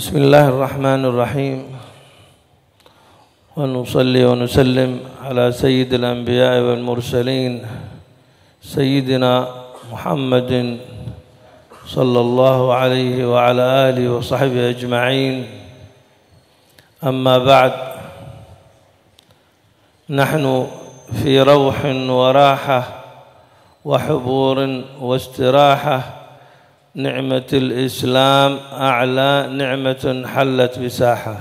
بسم الله الرحمن الرحيم ونصلي ونسلم على سيد الأنبياء والمرسلين سيدنا محمد صلى الله عليه وعلى آله وصحبه أجمعين. أما بعد، نحن في روح وراحة وحبور واستراحة. نعمة الإسلام أعلى نعمة حلت بساحة.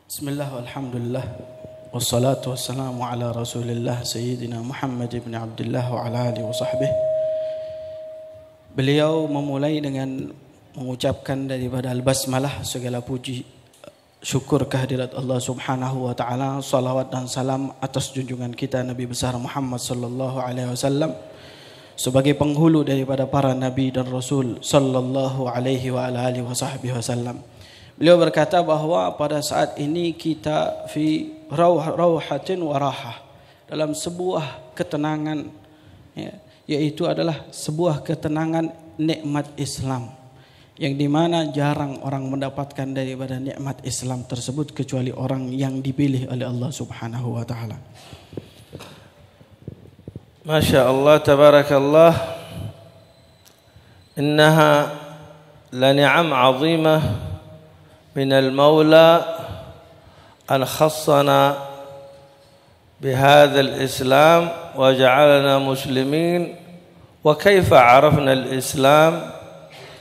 بسم الله والحمد لله والصلاة والسلام على رسول الله سيدنا محمد بن عبد الله وعلى آله وصحبه. Beliau memulai dengan mengucapkan daripada al-basmalah, segala puji syukur kehadirat Allah Subhanahu wa taala, salawat dan salam atas junjungan kita Nabi besar Muhammad sallallahu alaihi wasallam sebagai penghulu daripada para nabi dan rasul sallallahu alaihi wa ala alihi wasallam. Beliau berkata bahawa pada saat ini kita fi rauhatin wa rahah, dalam sebuah ketenangan, yaitu adalah sebuah ketenangan nikmat Islam, yang dimana jarang orang mendapatkan daripada nikmat Islam tersebut kecuali orang yang dipilih oleh Allah Subhanahu wa taala. ما شاء الله تبارك الله، إنها لنعم عظيمة من المولى أن خصنا بهذا الإسلام وجعلنا مسلمين. وكيف عرفنا الإسلام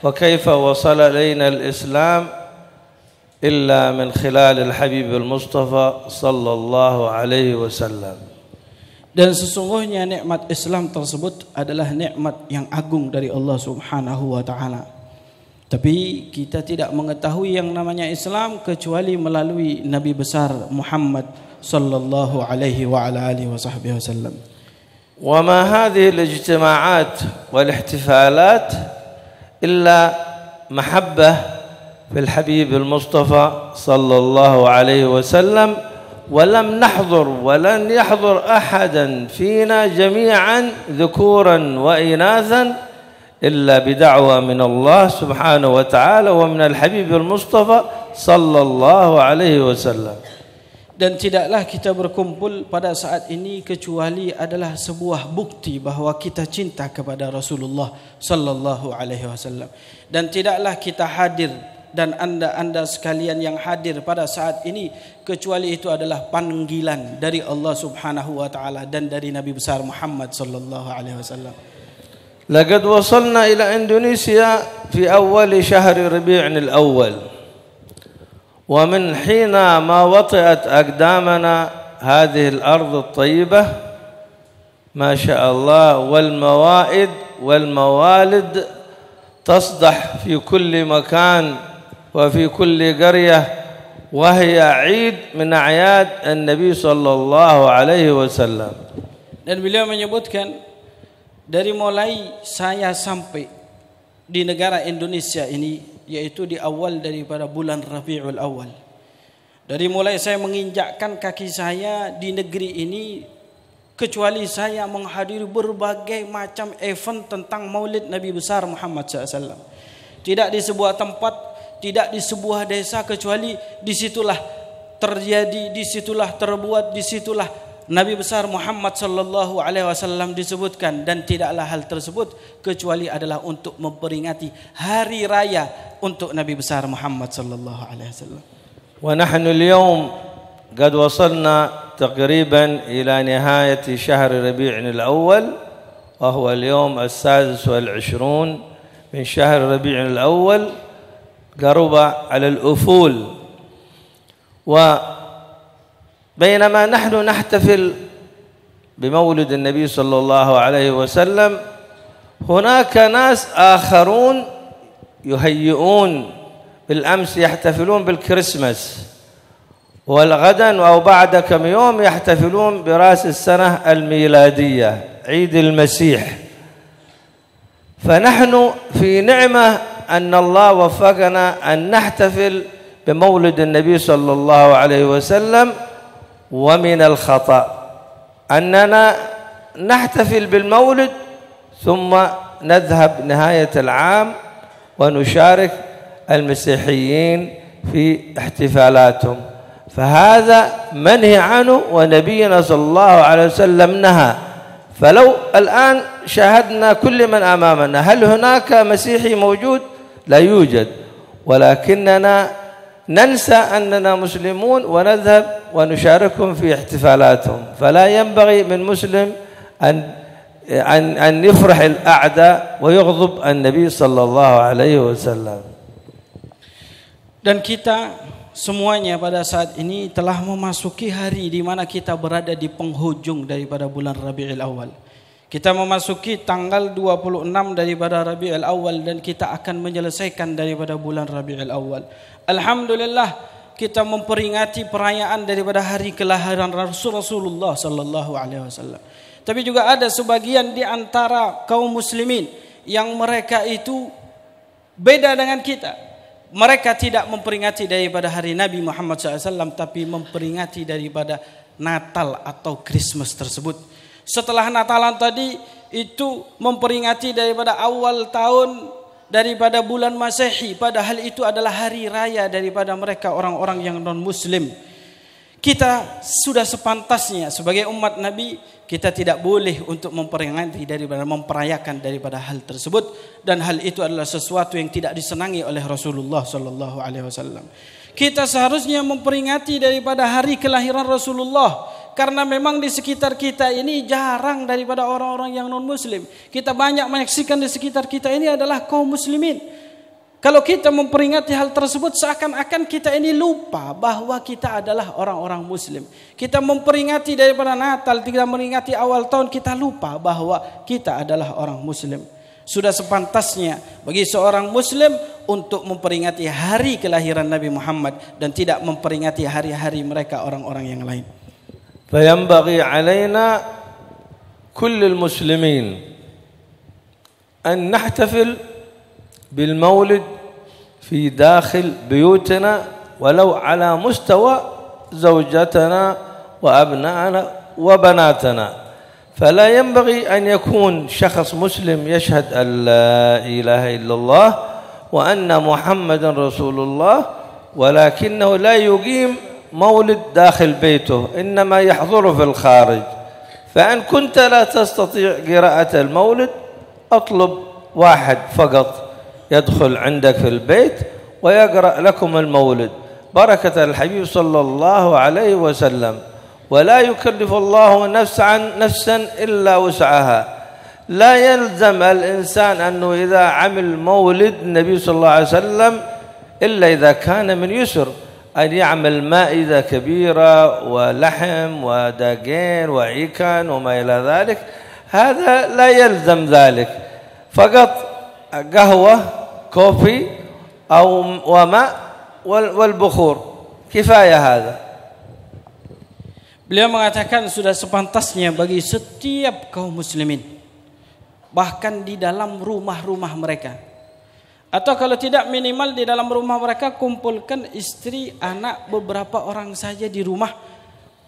وكيف وصل إلينا الإسلام إلا من خلال الحبيب المصطفى صلى الله عليه وسلم. Dan sesungguhnya nikmat Islam tersebut adalah nikmat yang agung dari Allah Subhanahu wa taala. Tapi kita tidak mengetahui yang namanya Islam kecuali melalui Nabi besar Muhammad sallallahu alaihi wa ala alihi wasallam. وما هذه الاجتماعات والاحتفالات إلا محبة في الحبيب المصطفى صلى الله عليه وسلم، ولم نحضر ولن يحضر أحدا فينا جميعا ذكورا وإناثا إلا بدعوة من الله سبحانه وتعالى ومن الحبيب المصطفى صلى الله عليه وسلم. Dan tidaklah kita berkumpul pada saat ini kecuali adalah sebuah bukti bahawa kita cinta kepada Rasulullah sallallahu alaihi wasallam. Dan tidaklah kita hadir dan anda sekalian yang hadir pada saat ini kecuali itu adalah panggilan dari Allah Subhanahu wa taala dan dari Nabi besar Muhammad sallallahu alaihi wasallam. لقد وصلنا إلى إندونيسيا في أول شهر ربيع الأول، ومن حين ما وطئت أقدامنا هذه الأرض الطيبة ما شاء الله، والموائد والموالد تصدح في كل مكان وفي كل قرية، وهي عيد من أعياد النبي صلى الله عليه وسلم. Dan beliau menyebutkan dari mulai saya sampai di negara Indonesia ini, yaitu di awal daripada bulan Rabiul Awal, dari mulai saya menginjakkan kaki saya di negeri ini, kecuali saya menghadiri berbagai macam event tentang Maulid Nabi besar Muhammad SAW. Tidak di sebuah tempat, tidak di sebuah desa, kecuali disitulah terjadi, disitulah terbuat, disitulah Nabi besar Muhammad sallallahu alaihi wasallam disebutkan. Dan tidaklah hal tersebut kecuali adalah untuk memperingati hari raya untuk Nabi besar Muhammad sallallahu alaihi wasallam. ونحن اليوم قد وصلنا تقريبا إلى نهاية شهر ربيع الأول، وهو اليوم 26 من شهر ربيع الأول، قرب على الأفول. وبينما نحن نحتفل بمولد النبي صلى الله عليه وسلم، هناك ناس آخرون يهيئون، بالأمس يحتفلون بالكريسماس، والغدا أو بعد كم يوم يحتفلون برأس السنة الميلادية عيد المسيح. فنحن في نعمة أن الله وفقنا أن نحتفل بمولد النبي صلى الله عليه وسلم. ومن الخطأ أننا نحتفل بالمولد ثم نذهب نهاية العام ونشارك المسيحيين في احتفالاتهم، فهذا منهي عنه ونبينا صلى الله عليه وسلم نهى. فلو الآن شاهدنا كل من أمامنا هل هناك مسيحي موجود؟ لا يوجد، ولكننا ننسى أننا مسلمون ونذهب ونشاركهم في احتفالاتهم. فلا ينبغي من مسلم أن يفرح الأعداء ويغضب النبي صلى الله عليه وسلم. Dan kita semuanya pada saat ini telah memasuki hari di mana kita berada di penghujung daripada bulan Rabiul Awal. Kita memasuki tanggal 26 daripada Rabiul Awal dan kita akan menyelesaikan daripada bulan Rabiul Awal. Alhamdulillah kita memperingati perayaan daripada hari kelahiran Rasulullah sallallahu alaihi wasallam. Tapi juga ada sebagian di antara kaum muslimin yang mereka itu beda dengan kita. Mereka tidak memperingati daripada hari Nabi Muhammad SAW, tapi memperingati daripada Natal atau Christmas tersebut. Setelah Natalan tadi itu memperingati daripada awal tahun daripada bulan Masehi, padahal itu adalah hari raya daripada mereka orang-orang yang non-Muslim. Kita sudah sepantasnya sebagai umat Nabi, kita tidak boleh untuk memperingati daripada memperayakan daripada hal tersebut, dan hal itu adalah sesuatu yang tidak disenangi oleh Rasulullah sallallahu alaihi wasallam. Kita seharusnya memperingati daripada hari kelahiran Rasulullah, karena memang di sekitar kita ini jarang daripada orang-orang yang non-muslim. Kita banyak menyaksikan di sekitar kita ini adalah kaum muslimin. Kalau kita memperingati hal tersebut, seakan-akan kita ini lupa bahwa kita adalah orang-orang muslim. Kita memperingati daripada Natal, tidak memperingati awal tahun, kita lupa bahwa kita adalah orang muslim. Sudah sepantasnya bagi seorang muslim untuk memperingati hari kelahiran Nabi Muhammad dan tidak memperingati hari-hari mereka orang-orang yang lain. فينبغي علينا كل المسلمين أن نحتفل بالمولد في داخل بيوتنا ولو على مستوى زوجتنا وأبنائنا وبناتنا. فلا ينبغي أن يكون شخص مسلم يشهد أن لا إله إلا الله وأن محمد رسول الله ولكنه لا يقيم مولد داخل بيته، إنما يحضر في الخارج. فإن كنت لا تستطيع قراءة المولد أطلب واحد فقط يدخل عندك في البيت ويقرأ لكم المولد بركة الحبيب صلى الله عليه وسلم. ولا يكلف الله نفسا إلا وسعها. لا يلزم الإنسان أنه إذا عمل مولد النبي صلى الله عليه وسلم إلا إذا كان من يسر أن يعمل مائدة كبيرة ولحم وداجين وعيكان وما إلى ذلك. هذا لا يلزم ذلك، فقط قهوة كوفي أو وماء والبخور كفاية هذا. Beliau mengatakan sudah sepantasnya bagi setiap kaum muslimin, bahkan di dalam rumah-rumah mereka, atau kalau tidak minimal di dalam rumah mereka, kumpulkan istri, anak, beberapa orang saja di rumah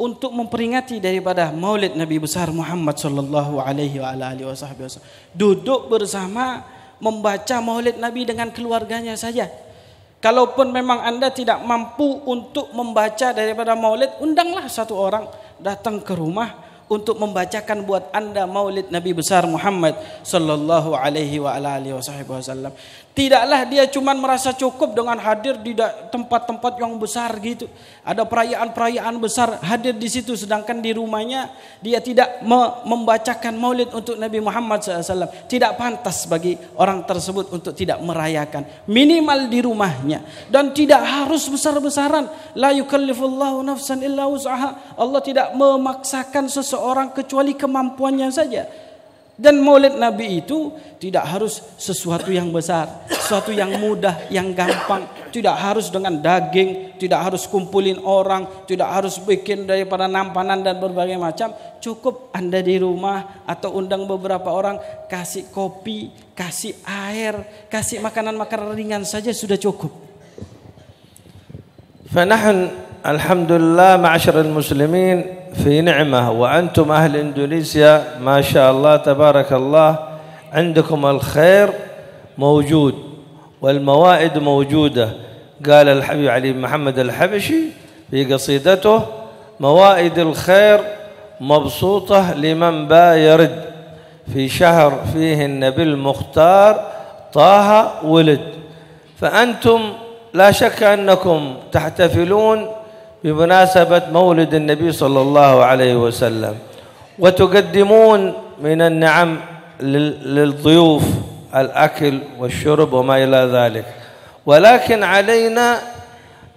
untuk memperingati daripada Maulid Nabi besar Muhammad sallallahu alaihi wasallam. Duduk bersama membaca Maulid Nabi dengan keluarganya saja. Kalaupun memang Anda tidak mampu untuk membaca daripada Maulid, undanglah satu orang datang ke rumah untuk membacakan buat Anda Maulid Nabi besar Muhammad sallallahu alaihi wasallam. Tidaklah dia cuma merasa cukup dengan hadir di tempat-tempat yang besar gitu. Ada perayaan-perayaan besar hadir di situ, sedangkan di rumahnya dia tidak membacakan Maulid untuk Nabi Muhammad SAW. Tidak pantas bagi orang tersebut untuk tidak merayakan. Minimal di rumahnya, dan tidak harus besar-besaran. La yukallifullahu nafsan illa wus'aha. Allah tidak memaksakan seseorang kecuali kemampuannya saja. Dan Maulid Nabi itu tidak harus sesuatu yang besar, sesuatu yang mudah, yang gampang. Tidak harus dengan daging, tidak harus kumpulin orang, tidak harus bikin daripada nampanan dan berbagai macam. Cukup Anda di rumah atau undang beberapa orang, kasih kopi, kasih air, kasih makanan-makanan ringan saja sudah cukup. فنحن الحمد لله معشر المسلمين في نعمة، وأنتم أهل إندونيسيا ما شاء الله تبارك الله عندكم الخير موجود، والموائد موجودة. قال الحبيب علي محمد الحبشي في قصيدته: موائد الخير مبسوطة لمن با يرد، في شهر فيه النبي المختار طه ولد. فأنتم لا شك أنكم تحتفلون بمناسبة مولد النبي صلى الله عليه وسلم، وتقدمون من النعم للضيوف الأكل والشرب وما إلى ذلك، ولكن علينا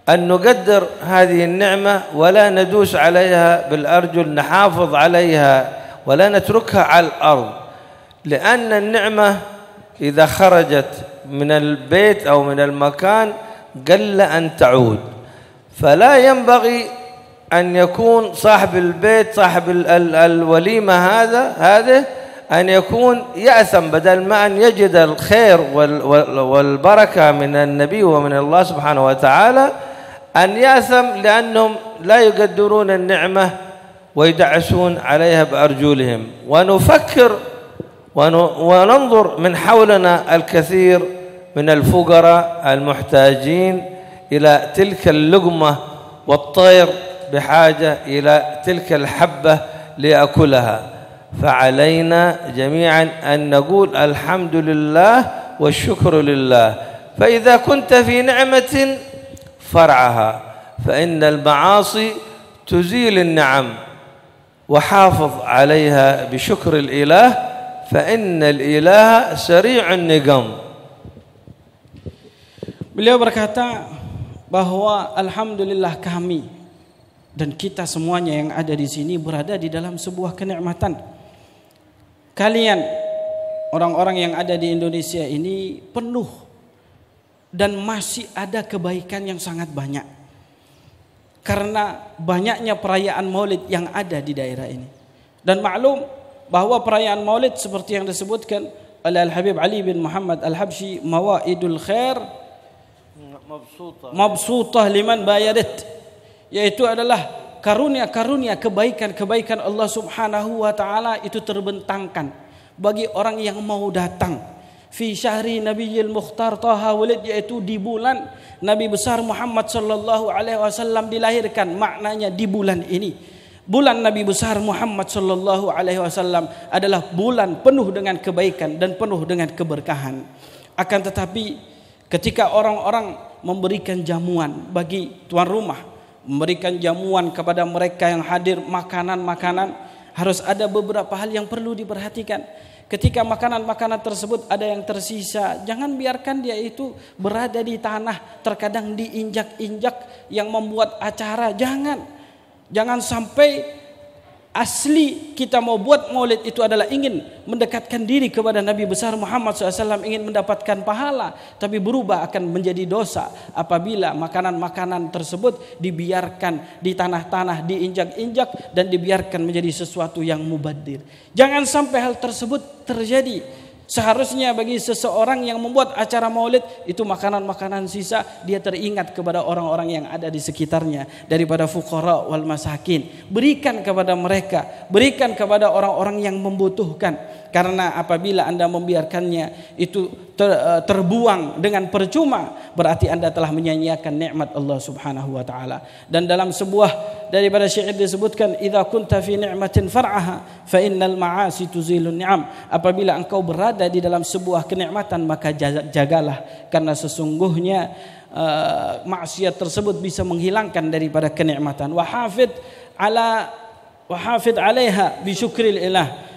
أن نقدر هذه النعمة ولا ندوس عليها بالأرجل، نحافظ عليها ولا نتركها على الأرض، لأن النعمة إذا خرجت من البيت أو من المكان قل أن تعود. فلا ينبغي أن يكون صاحب البيت صاحب الوليمة هذه أن يكون يأثم، بدل ما أن يجد الخير والبركة من النبي ومن الله سبحانه وتعالى، أن يأثم لأنهم لا يقدرون النعمة ويدعسون عليها بأرجلهم. ونفكر وننظر من حولنا الكثير من الفقراء المحتاجين إلى تلك اللقمة، والطير بحاجة إلى تلك الحبة ليأكلها. فعلينا جميعا أن نقول الحمد لله والشكر لله. فإذا كنت في نعمة فرعها، فإن المعاصي تزيل النعم، وحافظ عليها بشكر الإله، فإن الإله سريع النقم. Beliau berkata bahwa alhamdulillah kami dan kita semuanya yang ada di sini berada di dalam sebuah kenikmatan. Kalian orang-orang yang ada di Indonesia ini penuh dan masih ada kebaikan yang sangat banyak karena banyaknya perayaan Maulid yang ada di daerah ini. Dan maklum bahwa perayaan Maulid seperti yang disebutkan oleh Al-Habib Ali bin Muhammad Al-Habsyi, mawaidul khair mabsutah liman bayadat, yaitu adalah karunia-karunia kebaikan-kebaikan Allah Subhanahu wa taala itu terbentangkan bagi orang yang mau datang. Fi syahri Nabiyil Mukhtar Taha Walid, yaitu di bulan Nabi besar Muhammad sallallahu alaihi wasallam dilahirkan. Maknanya di bulan ini, bulan Nabi besar Muhammad sallallahu alaihi wasallam adalah bulan penuh dengan kebaikan dan penuh dengan keberkahan. Akan tetapi ketika orang-orang memberikan jamuan bagi tuan rumah, memberikan jamuan kepada mereka yang hadir, makanan-makanan, harus ada beberapa hal yang perlu diperhatikan. Ketika makanan-makanan tersebut ada yang tersisa, jangan biarkan dia itu berada di tanah, terkadang diinjak-injak yang membuat acara. Jangan sampai asli kita mau buat maulid itu adalah ingin mendekatkan diri kepada Nabi besar Muhammad SAW, ingin mendapatkan pahala, tapi berubah akan menjadi dosa apabila makanan-makanan tersebut dibiarkan di tanah-tanah, diinjak-injak dan dibiarkan menjadi sesuatu yang mubaddir. Jangan sampai hal tersebut terjadi. Seharusnya bagi seseorang yang membuat acara maulid itu makanan-makanan sisa, dia teringat kepada orang-orang yang ada di sekitarnya daripada fuqara wal masakin. Berikan kepada mereka, berikan kepada orang-orang yang membutuhkan. Karena apabila Anda membiarkannya itu terbuang dengan percuma, berarti Anda telah menyia-nyiakan nikmat Allah Subhanahu wa taala. Dan dalam sebuah daripada syair disebutkan, idza kunta fi ni'matin far'aha fa innal ma'asi tuzilun ni'am. Apabila engkau berada di dalam sebuah kenikmatan, maka jagalah, karena sesungguhnya maksiat tersebut bisa menghilangkan daripada kenikmatan. Wa hafid 'alaiha bi syukril ilah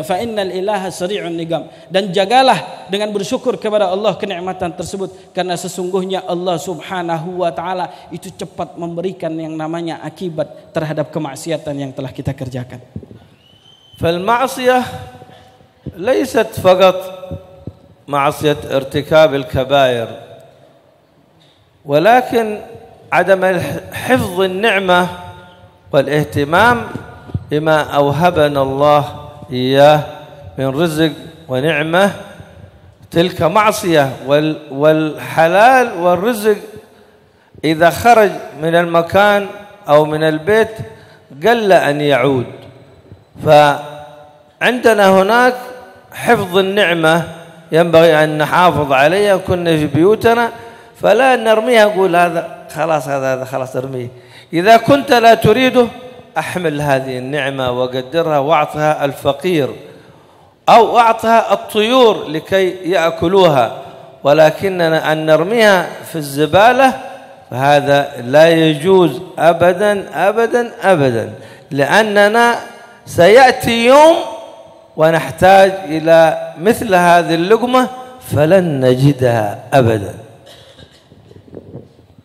fa innal ilaha sari'un niqam. Dan jagalah dengan bersyukur kepada Allah kenikmatan tersebut, karena sesungguhnya Allah Subhanahu wa taala itu cepat memberikan yang namanya akibat terhadap kemaksiatan yang telah kita kerjakan. Fal ma'siyah laysat faqat ma'siyat irtikab al-kabair, walakin عدم حفظ النعمة والاهتمام بما أوهبنا الله إياه من رزق ونعمة، تلك معصية. والحلال والرزق إذا خرج من المكان أو من البيت قل أن يعود. فعندنا هناك حفظ النعمة ينبغي أن نحافظ عليها كنا في بيوتنا فلا نرميها نقول هذا خلاص هذا خلاص ارميه. إذا كنت لا تريده أحمل هذه النعمة وقدرها واعطها الفقير أو أعطها الطيور لكي يأكلوها، ولكننا أن نرميها في الزبالة فهذا لا يجوز أبدا أبدا أبدا، لأننا سيأتي يوم ونحتاج إلى مثل هذه اللقمة فلن نجدها أبدا.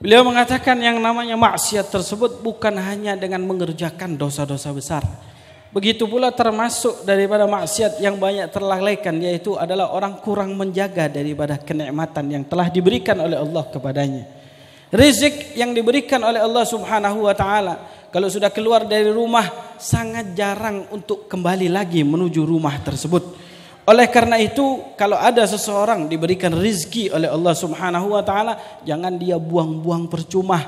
Beliau mengatakan yang namanya maksiat tersebut bukan hanya dengan mengerjakan dosa-dosa besar. Begitu pula termasuk daripada maksiat yang banyak terlalaikan, yaitu adalah orang kurang menjaga daripada kenikmatan yang telah diberikan oleh Allah kepadanya. Rizq yang diberikan oleh Allah Subhanahu wa taala, kalau sudah keluar dari rumah sangat jarang untuk kembali lagi menuju rumah tersebut. Oleh karena itu, kalau ada seseorang diberikan rizki oleh Allah Subhanahu wa taala, jangan dia buang-buang percuma.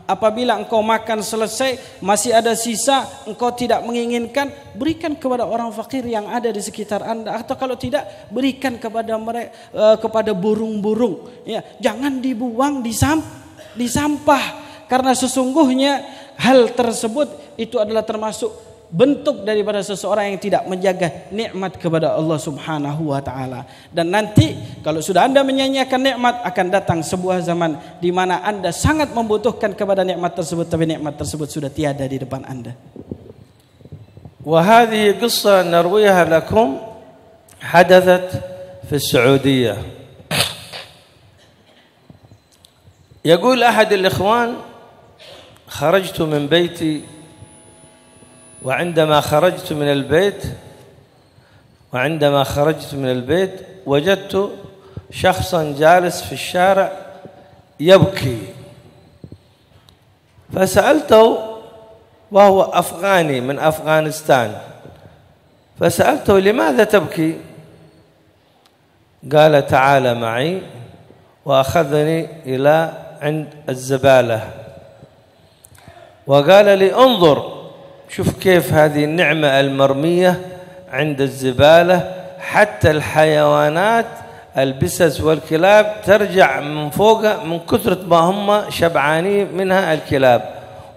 Apabila engkau makan selesai masih ada sisa, engkau tidak menginginkan, berikan kepada orang fakir yang ada di sekitar Anda, atau kalau tidak berikan kepada mereka, kepada burung-burung. Ya, jangan dibuang di sampah, karena sesungguhnya hal tersebut itu adalah termasuk bentuk daripada seseorang yang tidak menjaga nikmat kepada Allah Subhanahu wa taala. Dan nanti kalau sudah Anda menyanyiakan nikmat, akan datang sebuah zaman di mana Anda sangat membutuhkan kepada nikmat tersebut, tapi nikmat tersebut sudah tiada di depan Anda. وهذه قصة نرويها لكم حدثت في السعودية. يقول أحد الإخوان: خرجت من بيتي، وعندما خرجت من البيت وجدت شخصا جالس في الشارع يبكي، فسألته، وهو أفغاني من أفغانستان، فسألته: لماذا تبكي؟ قال: تعال معي، وأخذني إلى عند الزبالة وقال لي: انظر، شوف كيف هذه النعمة المرمية عند الزبالة، حتى الحيوانات البسس والكلاب ترجع من فوق من كثرة ما هم شبعانين منها الكلاب،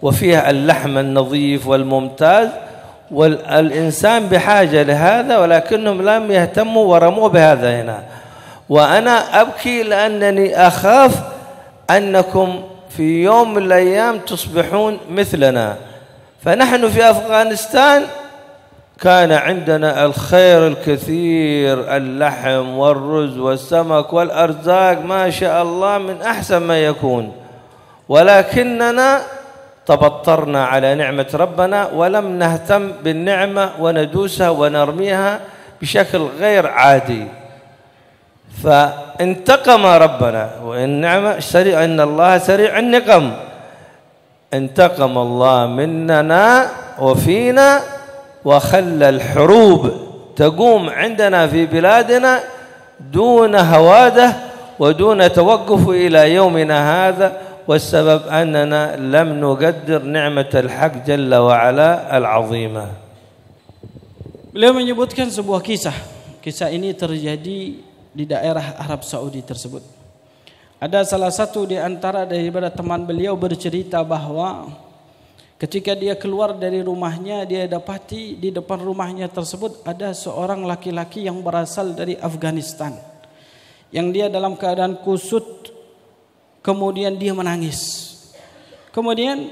وفيها اللحم النظيف والممتاز، والإنسان بحاجة لهذا ولكنهم لم يهتموا ورموا بهذا هنا. وأنا أبكي لأنني أخاف أنكم في يوم من الأيام تصبحون مثلنا. فنحن في أفغانستان كان عندنا الخير الكثير، اللحم والرز والسمك والأرزاق ما شاء الله من أحسن ما يكون، ولكننا تبطرنا على نعمة ربنا ولم نهتم بالنعمة وندوسها ونرميها بشكل غير عادي، فانتقم ربنا. إن الله سريع النقم، انتقم الله مننا وفينا، وخلى الحروب تقوم عندنا في بلادنا دون هوادة ودون توقف إلى يومنا هذا، والسبب أننا لم نقدر نعمة الحق جل وعلا العظيمة. Beliau menyebutkan sebuah kisah. Kisah ini terjadi di daerah Arab Saudi tersebut. Ada salah satu di antara daripada teman beliau bercerita bahwa ketika dia keluar dari rumahnya, dia dapati di depan rumahnya tersebut ada seorang laki-laki yang berasal dari Afghanistan, yang dia dalam keadaan kusut, kemudian dia menangis. Kemudian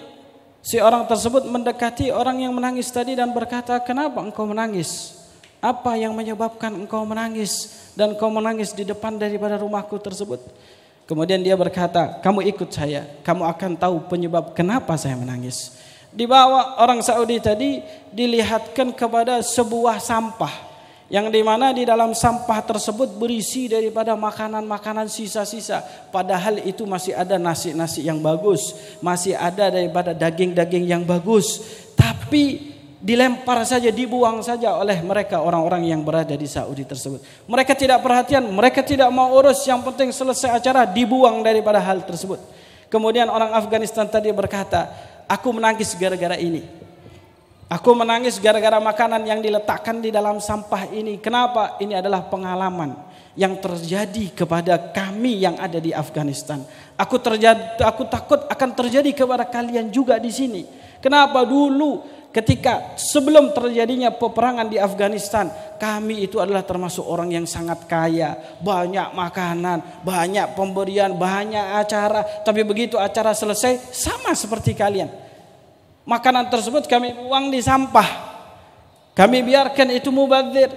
si orang tersebut mendekati orang yang menangis tadi dan berkata, "Kenapa engkau menangis? Apa yang menyebabkan engkau menangis? Dan engkau menangis di depan daripada rumahku tersebut?" Kemudian dia berkata, "Kamu ikut saya, kamu akan tahu penyebab kenapa saya menangis." Dibawa orang Saudi tadi, dilihatkan kepada sebuah sampah, yang dimana di dalam sampah tersebut berisi daripada makanan-makanan sisa-sisa. Padahal itu masih ada nasi-nasi yang bagus, masih ada daripada daging-daging yang bagus, tapi dilempar saja, dibuang saja oleh mereka orang-orang yang berada di Saudi tersebut. Mereka tidak perhatian, mereka tidak mau urus, yang penting selesai acara dibuang daripada hal tersebut. Kemudian orang Afghanistan tadi berkata, "Aku menangis gara-gara ini. Aku menangis gara-gara makanan yang diletakkan di dalam sampah ini. Kenapa? Ini adalah pengalaman. yang terjadi kepada kami yang ada di Afghanistan. Aku takut akan terjadi kepada kalian juga di sini. Kenapa? Dulu ketika sebelum terjadinya peperangan di Afghanistan, kami itu adalah termasuk orang yang sangat kaya, banyak makanan, banyak pemberian, banyak acara. Tapi begitu acara selesai, sama seperti kalian. Makanan tersebut kami buang di sampah. Kami biarkan itu mubadzir.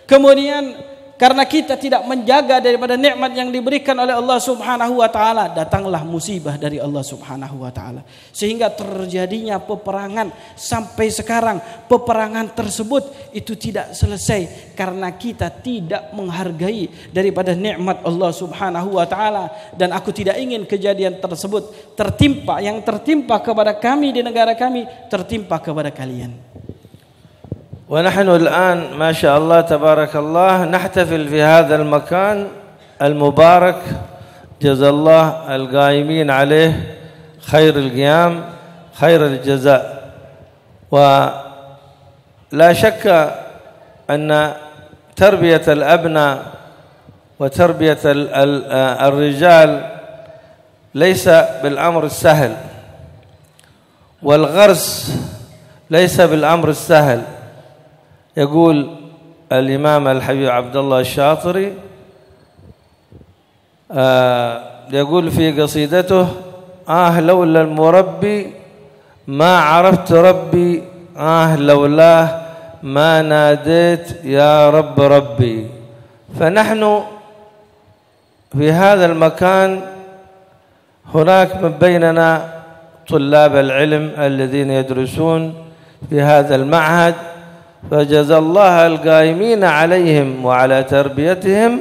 Kemudian karena kita tidak menjaga daripada nikmat yang diberikan oleh Allah Subhanahu wa taala, datanglah musibah dari Allah Subhanahu wa taala. Sehingga terjadinya peperangan sampai sekarang. Peperangan tersebut itu tidak selesai karena kita tidak menghargai daripada nikmat Allah Subhanahu wa taala, dan aku tidak ingin kejadian tersebut tertimpa kepada kami di negara kami, tertimpa kepada kalian. ونحن الآن ما شاء الله تبارك الله نحتفل في هذا المكان المبارك، جزا الله القائمين عليه خير القيام خير الجزاء. ولا شك أن تربية الأبناء وتربية الرجال ليس بالأمر السهل، والغرس ليس بالأمر السهل. يقول الإمام الحبيب عبد الله الشاطري يقول في قصيدته: لولا المربي ما عرفت ربي، لولاه ما ناديت يا رب ربي. فنحن في هذا المكان هناك من بيننا طلاب العلم الذين يدرسون في هذا المعهد، فجزى الله القائمين عليهم وعلى تربيتهم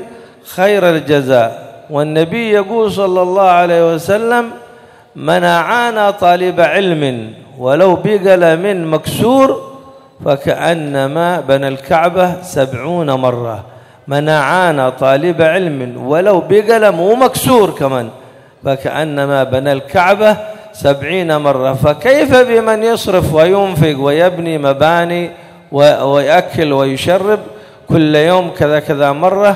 خير الجزاء. والنبي يقول صلى الله عليه وسلم: من أعان طالب علم ولو بقلم مكسور فكأنما بنى الكعبة 70 مرة. من أعان طالب علم ولو بقلم ومكسور كمان فكأنما بنى الكعبة 70 مرة. فكيف بمن يصرف وينفق ويبني مباني ويأكل ويشرب كل يوم كذا مرة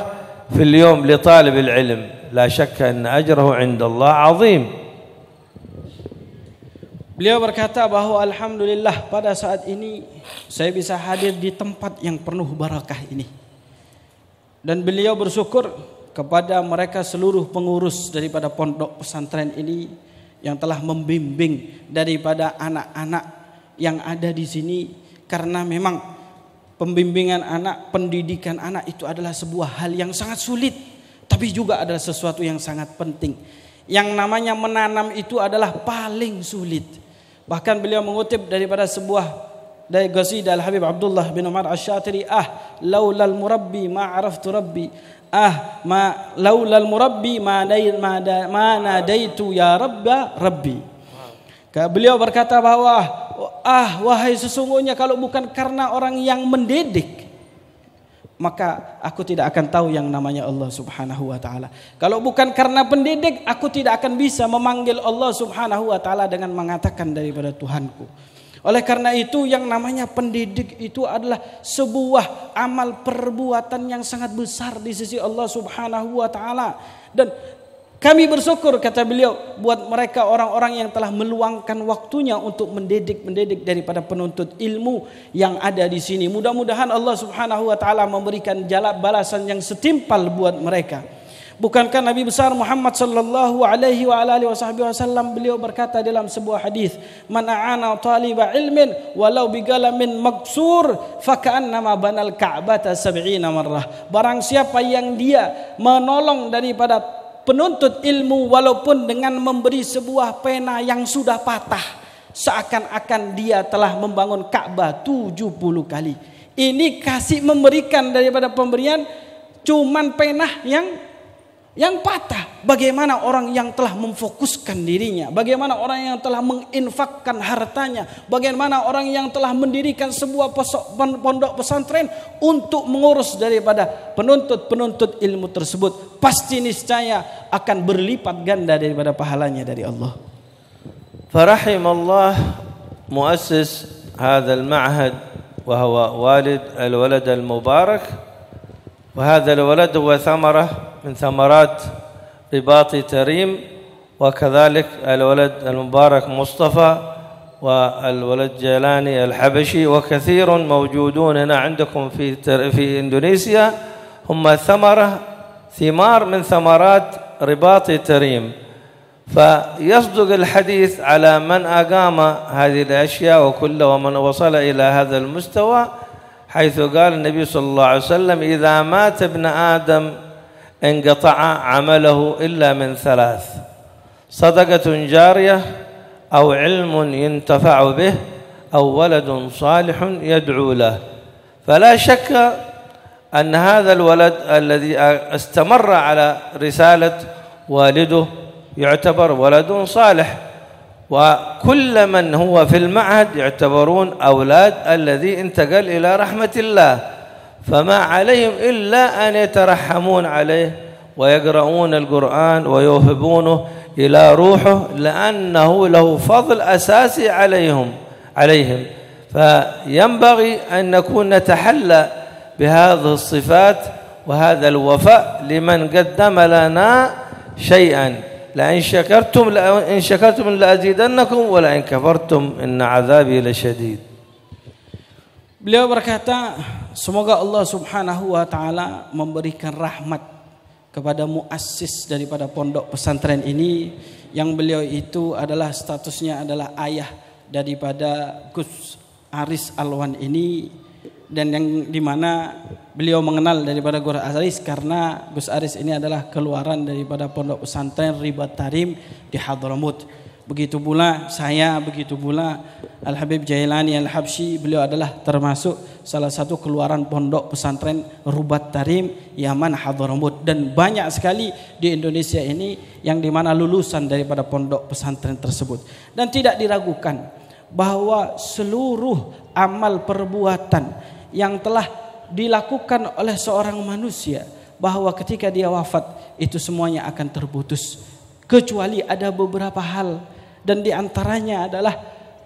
في اليوم لطالب العلم؟ لا شك أن أجره عند الله عظيم. Beliau berkata bahwa alhamdulillah pada saat ini saya bisa hadir di tempat yang penuh barakah ini. Dan beliau bersyukur kepada mereka seluruh pengurus daripada pondok pesantren ini yang telah membimbing daripada anak-anak yang ada di sini. Karena memang pembimbingan anak, pendidikan anak itu adalah sebuah hal yang sangat sulit, tapi juga adalah sesuatu yang sangat penting. Yang namanya menanam itu adalah paling sulit. Bahkan beliau mengutip daripada dari qasidah Al-Habib Abdullah bin Umar Asy-Syatiri, laulal murabbi ma araftu rabbi, laulal murabbi ma nadaitu ya rabbi. Beliau berkata bahwa wahai sesungguhnya kalau bukan karena orang yang mendidik, maka aku tidak akan tahu yang namanya Allah Subhanahu wa taala. Kalau bukan karena pendidik, aku tidak akan bisa memanggil Allah Subhanahu wa taala dengan mengatakan daripada Tuhanku. Oleh karena itu yang namanya pendidik itu adalah sebuah amal perbuatan yang sangat besar di sisi Allah Subhanahu wa taala. Dan kami bersyukur, kata beliau, buat mereka orang-orang yang telah meluangkan waktunya untuk mendidik daripada penuntut ilmu yang ada di sini. Mudah-mudahan Allah Subhanahu wa taala memberikan balasan yang setimpal buat mereka. Bukankah Nabi besar Muhammad sallallahu alaihi wa alihi wasallam beliau berkata dalam sebuah hadis, "Man a'ana taliba ilmin walau bigalamin maksur faka'annama banal ka'bata 70 marrah." Barang siapa yang dia menolong daripada penuntut ilmu walaupun dengan memberi sebuah pena yang sudah patah, seakan-akan dia telah membangun Ka'bah 70 kali. Ini kasih memberikan daripada pemberian cuman pena yang patah. Bagaimana orang yang telah memfokuskan dirinya, bagaimana orang yang telah menginfakkan hartanya, bagaimana orang yang telah mendirikan sebuah pondok pesantren untuk mengurus daripada penuntut ilmu tersebut, pasti niscaya akan berlipat ganda daripada pahalanya dari Allah. فرحم الله مؤسس هذا المعهد وهو والد الولد المبارك، وهذا الولد هو ثمرة من ثمرات رباط تريم، وكذلك الولد المبارك مصطفى والولد جيلاني الحبشي وكثير موجودون هنا عندكم في إندونيسيا، هم ثمار من ثمرات رباط تريم. فيصدق الحديث على من أقام هذه الأشياء وكل ومن وصل إلى هذا المستوى، حيث قال النبي صلى الله عليه وسلم: إذا مات ابن آدم انقطع عمله إلا من ثلاث: صدقة جارية، أو علم ينتفع به، أو ولد صالح يدعو له. فلا شك أن هذا الولد الذي استمر على رسالة والده يعتبر ولد صالح، وكل من هو في المعهد يعتبرون أولاد الذي انتقل إلى رحمة الله، فما عليهم إلا أن يترحمون عليه ويقرؤون القرآن ويوهبونه إلى روحه، لأنه له فضل أساسي عليهم. فينبغي أن نكون نتحلى بهذه الصفات وهذا الوفاء لمن قدم لنا شيئا. لئن شكرتم لأزيدنكم ولئن كفرتم إن عذابي لشديد. Beliau berkata, semoga Allah Subhanahu wa taala memberikan rahmat kepada muassis daripada pondok pesantren ini, yang beliau itu adalah statusnya adalah ayah daripada Gus Aris Alwan ini, dan yang dimana beliau mengenal daripada Gus Aris karena Gus Aris ini adalah keluaran daripada pondok pesantren Ribat Tarim di Hadramut. Begitu pula saya, begitu pula Al-Habib Jailani Al-Habsyi, beliau adalah termasuk salah satu keluaran pondok pesantren Rubat Tarim Yaman Hadramut, dan banyak sekali di Indonesia ini yang dimana lulusan daripada pondok pesantren tersebut. Dan tidak diragukan bahwa seluruh amal perbuatan yang telah dilakukan oleh seorang manusia, bahwa ketika dia wafat itu semuanya akan terputus, kecuali ada beberapa hal, dan di antaranya adalah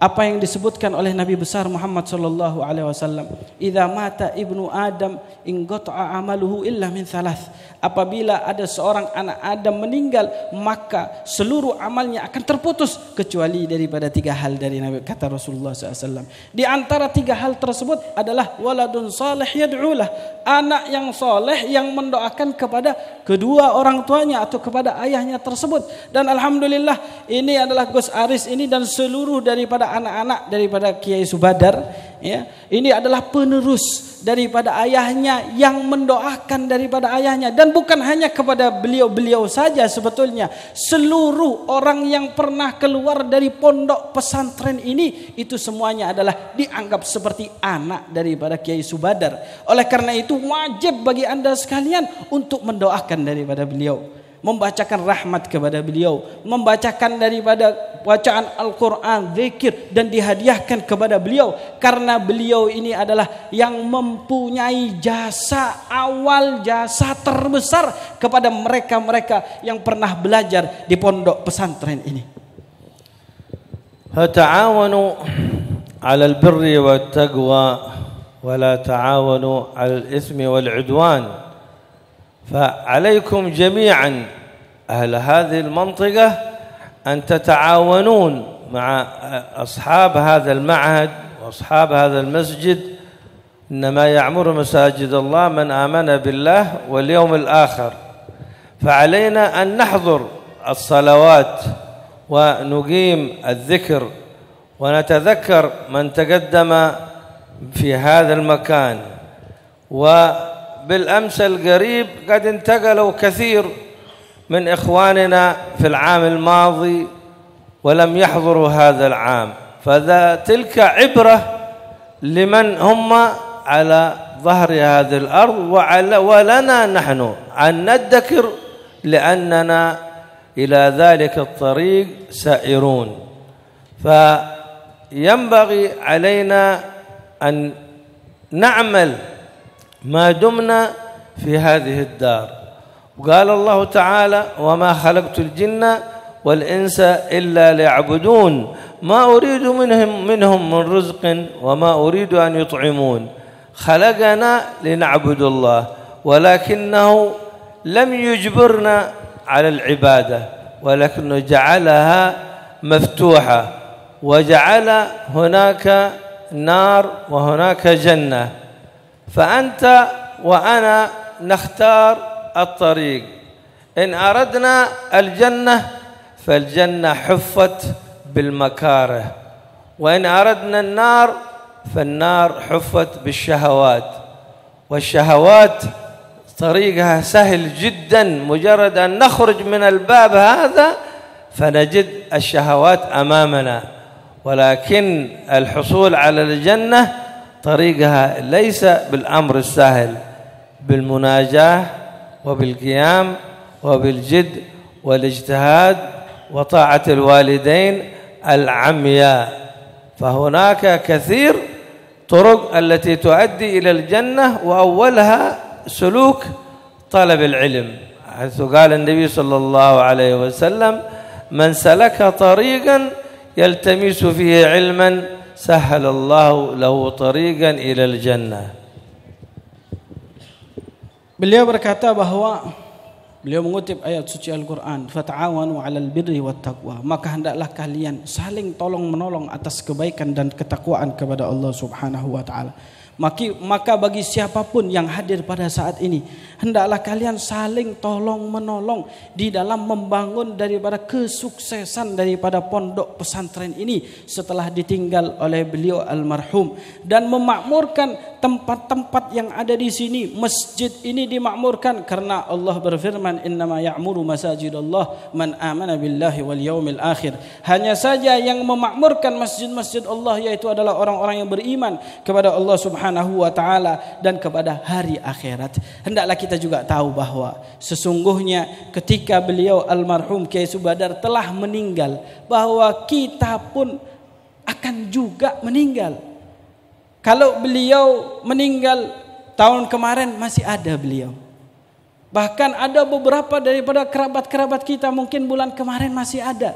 apa yang disebutkan oleh Nabi besar Muhammad sallallahu alaihi wasallam, "Idza mata ibnu Adam inqata'a amaluhu illa min thalath." Apabila ada seorang anak Adam meninggal, maka seluruh amalnya akan terputus kecuali daripada 3 hal dari Nabi, kata Rasulullah SAW. Di antara 3 hal tersebut adalah waladun salih yad'ulah, anak yang soleh yang mendoakan kepada kedua orang tuanya atau kepada ayahnya tersebut. Dan alhamdulillah ini adalah Gus Aris ini dan seluruh daripada anak-anak daripada Kiai Subadar, ya, ini adalah penerus daripada ayahnya yang mendoakan daripada ayahnya, dan bukan hanya kepada beliau-beliau saja, sebetulnya seluruh orang yang pernah keluar dari pondok pesantren ini itu semuanya adalah dianggap seperti anak daripada Kiai Subadar. Oleh karena itu wajib bagi Anda sekalian untuk mendoakan daripada beliau, membacakan rahmat kepada beliau, membacakan daripada bacaan Al-Quran, zikir, dan dihadiahkan kepada beliau, karena beliau ini adalah yang mempunyai jasa awal, jasa terbesar kepada mereka-mereka yang pernah belajar di pondok pesantren ini. Ta'awanu 'alal birri wat taqwa wa la ta'awanu 'alal itsmi wal 'udwan. فعليكم جميعا أهل هذه المنطقة أن تتعاونون مع أصحاب هذا المعهد وأصحاب هذا المسجد. إنما يعمر مساجد الله من آمن بالله واليوم الآخر، فعلينا أن نحضر الصلوات ونقيم الذكر ونتذكر من تقدم في هذا المكان. بالأمس القريب قد انتقلوا كثير من إخواننا في العام الماضي ولم يحضروا هذا العام، تلك عبرة لمن هم على ظهر هذه الأرض ولنا نحن أن ندكر لأننا إلى ذلك الطريق سائرون. فينبغي علينا أن نعمل ما دمنا في هذه الدار. وقال الله تعالى: وما خلقت الجن والإنس إلا ليعبدون ما أريد منهم من رزق وما أريد أن يطعمون. خلقنا لنعبد الله ولكنه لم يجبرنا على العبادة، ولكنه جعلها مفتوحة وجعل هناك نار وهناك جنة، فأنت وأنا نختار الطريق. إن أردنا الجنة فالجنة حفت بالمكاره، وإن أردنا النار فالنار حفت بالشهوات، والشهوات طريقها سهل جدا، مجرد أن نخرج من الباب هذا فنجد الشهوات أمامنا، ولكن الحصول على الجنة طريقها ليس بالأمر السهل، بالمناجاة وبالقيام وبالجد والاجتهاد وطاعة الوالدين العمياء. فهناك كثير طرق التي تؤدي إلى الجنة، وأولها سلوك طلب العلم، حيث قال النبي صلى الله عليه وسلم: من سلك طريقا يلتمس فيه علما سهل الله له طريقا إلى الجنة. Beliau berkata bahwa beliau mengutip ayat suci Al-Quran, fata'awanu 'alal birri wat taqwa, maka hendaklah kalian saling tolong menolong atas kebaikan dan ketakwaan kepada Allah Subhanahu wa taala. Maka bagi siapapun yang hadir pada saat ini, hendaklah kalian saling tolong menolong di dalam membangun daripada kesuksesan daripada pondok pesantren ini setelah ditinggal oleh beliau almarhum, dan memakmurkan tempat-tempat yang ada di sini. Masjid ini dimakmurkan karena Allah berfirman, innama ya'muru masajidallah man amana billahi wal yaumil akhir. Hanya saja yang memakmurkan masjid-masjid Allah yaitu adalah orang-orang yang beriman kepada Allah Subhanahu wa taala dan kepada hari akhirat. Hendaklah kita juga tahu bahwa sesungguhnya ketika beliau almarhum Kiai Subadar telah meninggal, bahwa kita pun akan juga meninggal. Kalau beliau meninggal tahun kemarin masih ada beliau. Bahkan ada beberapa daripada kerabat-kerabat kita mungkin bulan kemarin masih ada.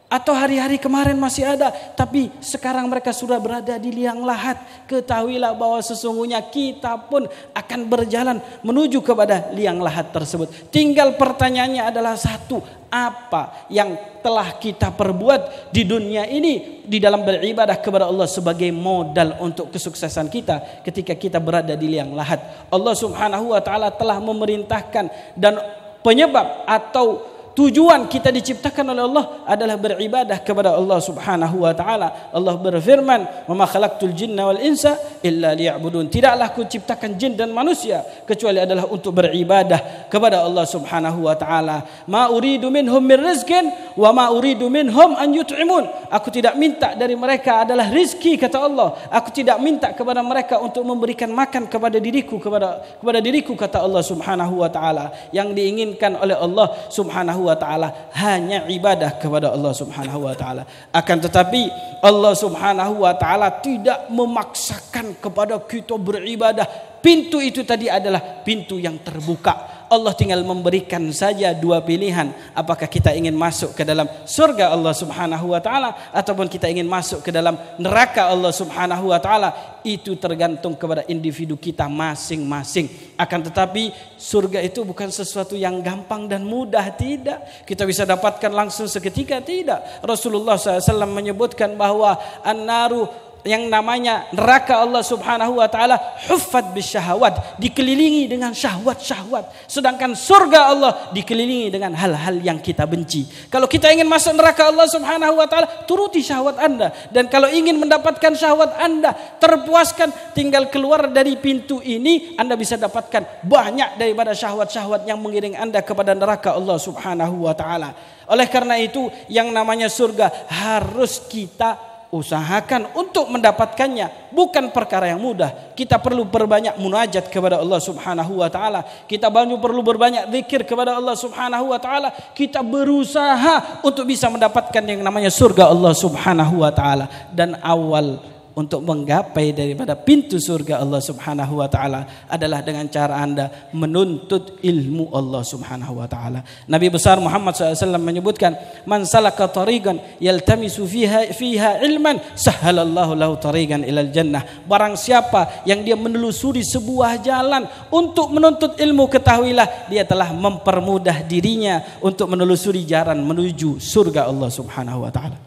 Atau hari-hari kemarin masih ada. Tapi sekarang mereka sudah berada di liang lahat. Ketahuilah bahwa sesungguhnya kita pun akan berjalan menuju kepada liang lahat tersebut. Tinggal pertanyaannya adalah satu. Apa yang telah kita perbuat di dunia ini di dalam beribadah kepada Allah sebagai modal untuk kesuksesan kita ketika kita berada di liang lahat. Allah Subhanahu wa taala telah memerintahkan, dan penyebab atau tujuan kita diciptakan oleh Allah adalah beribadah kepada Allah Subhanahu wa taala. Allah berfirman, "Wa ma khalaqtul jinna wal insa illa liya'budun." Tidaklah ku ciptakan jin dan manusia kecuali adalah untuk beribadah kepada Allah Subhanahu wa taala. Ma uridu minhum min rizqin wa ma uridu minhum an yut'imun. Aku tidak minta dari mereka adalah rizki, kata Allah. Aku tidak minta kepada mereka untuk memberikan makan kepada diriku, kepada diriku, kata Allah Subhanahu wa taala. Yang diinginkan oleh Allah Subhanahu wa ta'ala hanya ibadah kepada Allah Subhanahu wa ta'ala. Akan tetapi Allah Subhanahu wa ta'ala tidak memaksakan kepada kita beribadah. Pintu itu tadi adalah pintu yang terbuka. Allah tinggal memberikan saja dua pilihan. Apakah kita ingin masuk ke dalam surga Allah Subhanahu wa ta'ala, ataupun kita ingin masuk ke dalam neraka Allah Subhanahu wa ta'ala. Itu tergantung kepada individu kita masing-masing. Akan tetapi surga itu bukan sesuatu yang gampang dan mudah, tidak. Kita bisa dapatkan langsung seketika, tidak. Rasulullah SAW menyebutkan bahwa an-naru, yang namanya neraka Allah Subhanahu wa taala, huffat bisyahawat, dikelilingi dengan syahwat-syahwat. Sedangkan surga Allah dikelilingi dengan hal-hal yang kita benci. Kalau kita ingin masuk neraka Allah Subhanahu wa taala, turuti syahwat Anda. Dan kalau ingin mendapatkan syahwat Anda terpuaskan, tinggal keluar dari pintu ini, Anda bisa dapatkan banyak daripada syahwat-syahwat yang mengiring Anda kepada neraka Allah Subhanahu wa taala. Oleh karena itu, yang namanya surga harus kita usahakan untuk mendapatkannya, bukan perkara yang mudah. Kita perlu berbanyak munajat kepada Allah Subhanahu wa taala. Kita perlu berbanyak zikir kepada Allah Subhanahu wa taala. Kita berusaha untuk bisa mendapatkan yang namanya surga Allah Subhanahu wa taala. Dan awal untuk menggapai daripada pintu surga Allah Subhanahu wa taala adalah dengan cara Anda menuntut ilmu Allah Subhanahu wa taala. Nabi besar Muhammad SAW menyebutkan, "Man salaka tariqan yaltamisu fiha ilman, sahhalallahu lahu tariqan ilal jannah." Barang siapa yang dia menelusuri sebuah jalan untuk menuntut ilmu, ketahuilah dia telah mempermudah dirinya untuk menelusuri jalan menuju surga Allah Subhanahu wa taala.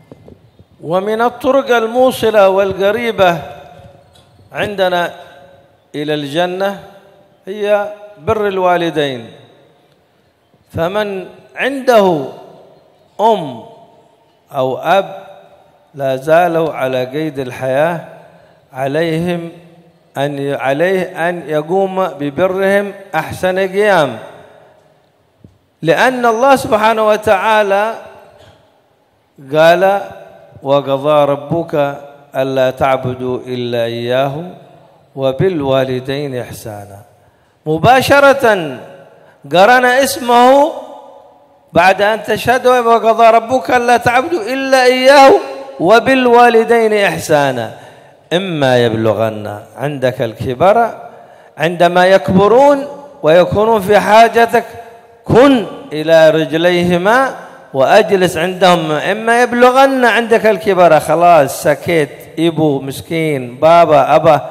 ومن الطرق الموصلة والقريبة عندنا إلى الجنة هي بر الوالدين. فمن عنده أم أو أب لا زالوا على قيد الحياة عليه أن يقوم ببرهم أحسن قيام، لأن الله سبحانه وتعالى قال: وقضى ربك ألا تعبدوا إلا إياه وبالوالدين إحسانا. مباشرة قرن اسمه بعد أن تشهدوا وقضى ربك ألا تعبدوا إلا إياه وبالوالدين إحسانا. إما يبلغن عندك الكبر، عندما يكبرون ويكونون في حاجتك كن إلى رجليهما وأجلس عندهم. إما يبلغن عندك الكبر خلاص سكيت، إبو مسكين، بابا أبا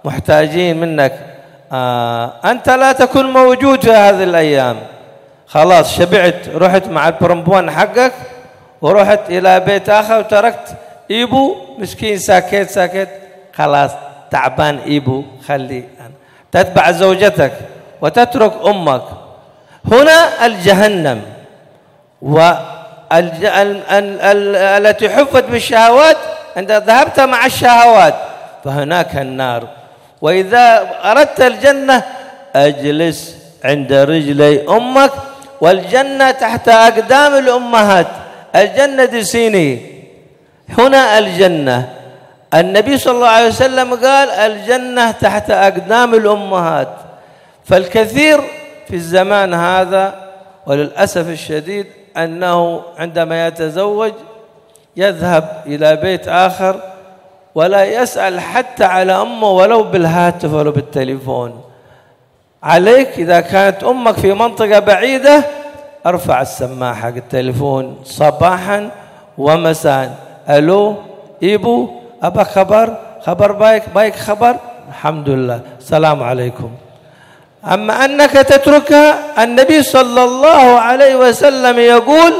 محتاجين منك، أنت لا تكون موجود في هذه الأيام، خلاص شبعت، رحت مع البرمبون حقك ورحت إلى بيت آخر وتركت إبو مسكين ساكت خلاص تعبان إبو، خلي تتبع زوجتك وتترك أمك. هنا الجهنم التي حفت بالشهوات، عندما ذهبت مع الشهوات فهناك النار. وإذا أردت الجنة أجلس عند رجلي أمك، والجنة تحت أقدام الأمهات. الجنة دسيني، هنا الجنة. النبي صلى الله عليه وسلم قال: الجنة تحت أقدام الأمهات. فالكثير في الزمان هذا وللأسف الشديد أنه عندما يتزوج يذهب إلى بيت آخر ولا يسأل حتى على أمه ولو بالهاتف ولو بالتليفون. عليك إذا كانت أمك في منطقة بعيدة ارفع السماعة حق التليفون صباحا ومساء: ألو إيبو، أبا خبر بايك خبر، الحمد لله، السلام عليكم. أما أنك تتركها، النبي صلى الله عليه وسلم يقول: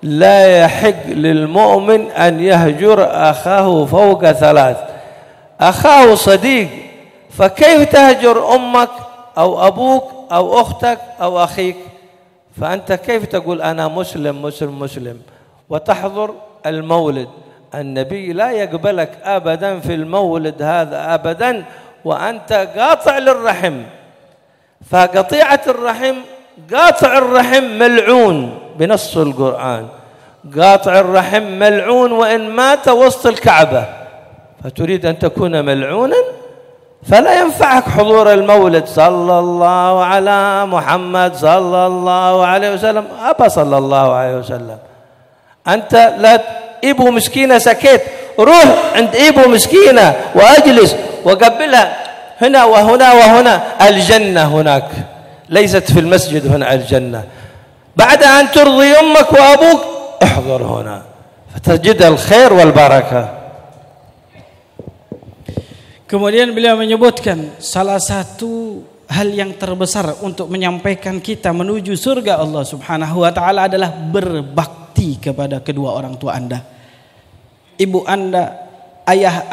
لا يحق للمؤمن أن يهجر أخاه فوق 3. أخاه صديق، فكيف تهجر أمك أو أبوك أو أختك أو أخيك؟ فأنت كيف تقول أنا مسلم وتحضر المولد؟ النبي لا يقبلك أبدا في المولد هذا أبدا وأنت قاطع للرحم. فقطيعة الرحم، قاطع الرحم ملعون بنص القرآن، قاطع الرحم ملعون وإن مات وسط الكعبة. فتريد أن تكون ملعونا؟ فلا ينفعك حضور المولد. صلى الله على محمد صلى الله عليه وسلم، أبا صلى الله عليه وسلم. أنت لا إبو مسكينة سكيت، روح عند إبو مسكينة وأجلس وقبلها. هنا وهنا الجنة هناك، ليست في المسجد، هنا الجنة. بعد أن ترضي أمك وأبوك احضر هنا فتجد الخير والبركة. Kemudian beliau menyebutkan salah satu hal yang terbesar untuk menyampaikan kita menuju surga Allah Subhanahu wa taala adalah berbakti kepada kedua orang tua Anda. Ibu Anda, ayah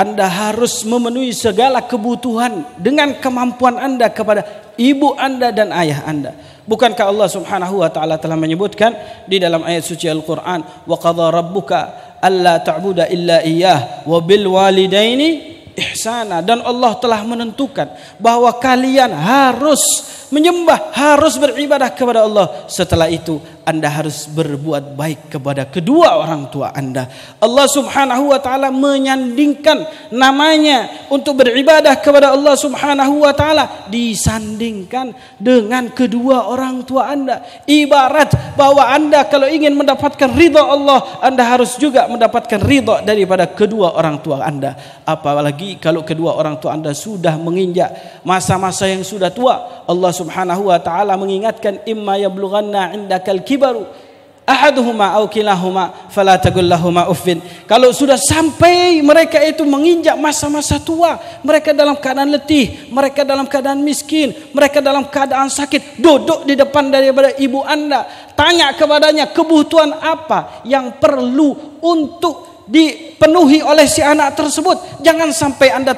Anda harus memenuhi segala kebutuhan dengan kemampuan Anda kepada ibu Anda dan ayah Anda. Bukankah Allah Subhanahu wa taala telah menyebutkan di dalam ayat suci Al-Qur'an, "Wa qadha rabbuka alla ta'budu illa iyyah wa bil walidaini ihsana." Dan Allah telah menentukan bahwa kalian harus menyembah, harus beribadah kepada Allah. Setelah itu Anda harus berbuat baik kepada kedua orang tua Anda. Allah Subhanahu wa taala menyandingkan namanya untuk beribadah kepada Allah Subhanahu wa taala disandingkan dengan kedua orang tua Anda. Ibarat bahwa Anda kalau ingin mendapatkan ridha Allah, Anda harus juga mendapatkan ridha daripada kedua orang tua Anda. Apalagi kalau kedua orang tua Anda sudah menginjak masa-masa yang sudah tua. Allah Subhanahu wa taala mengingatkan, imma yablughanna indakal kibaru ahaduhuma aw kilahuma fala taqul lahumu uffin. Kalau sudah sampai mereka itu menginjak masa-masa tua, mereka dalam keadaan letih, mereka dalam keadaan miskin, mereka dalam keadaan sakit, duduk di depan daripada ibu Anda, tanya kepadanya kebutuhan apa yang perlu untuk dipenuhi oleh si anak tersebut. Jangan sampai Anda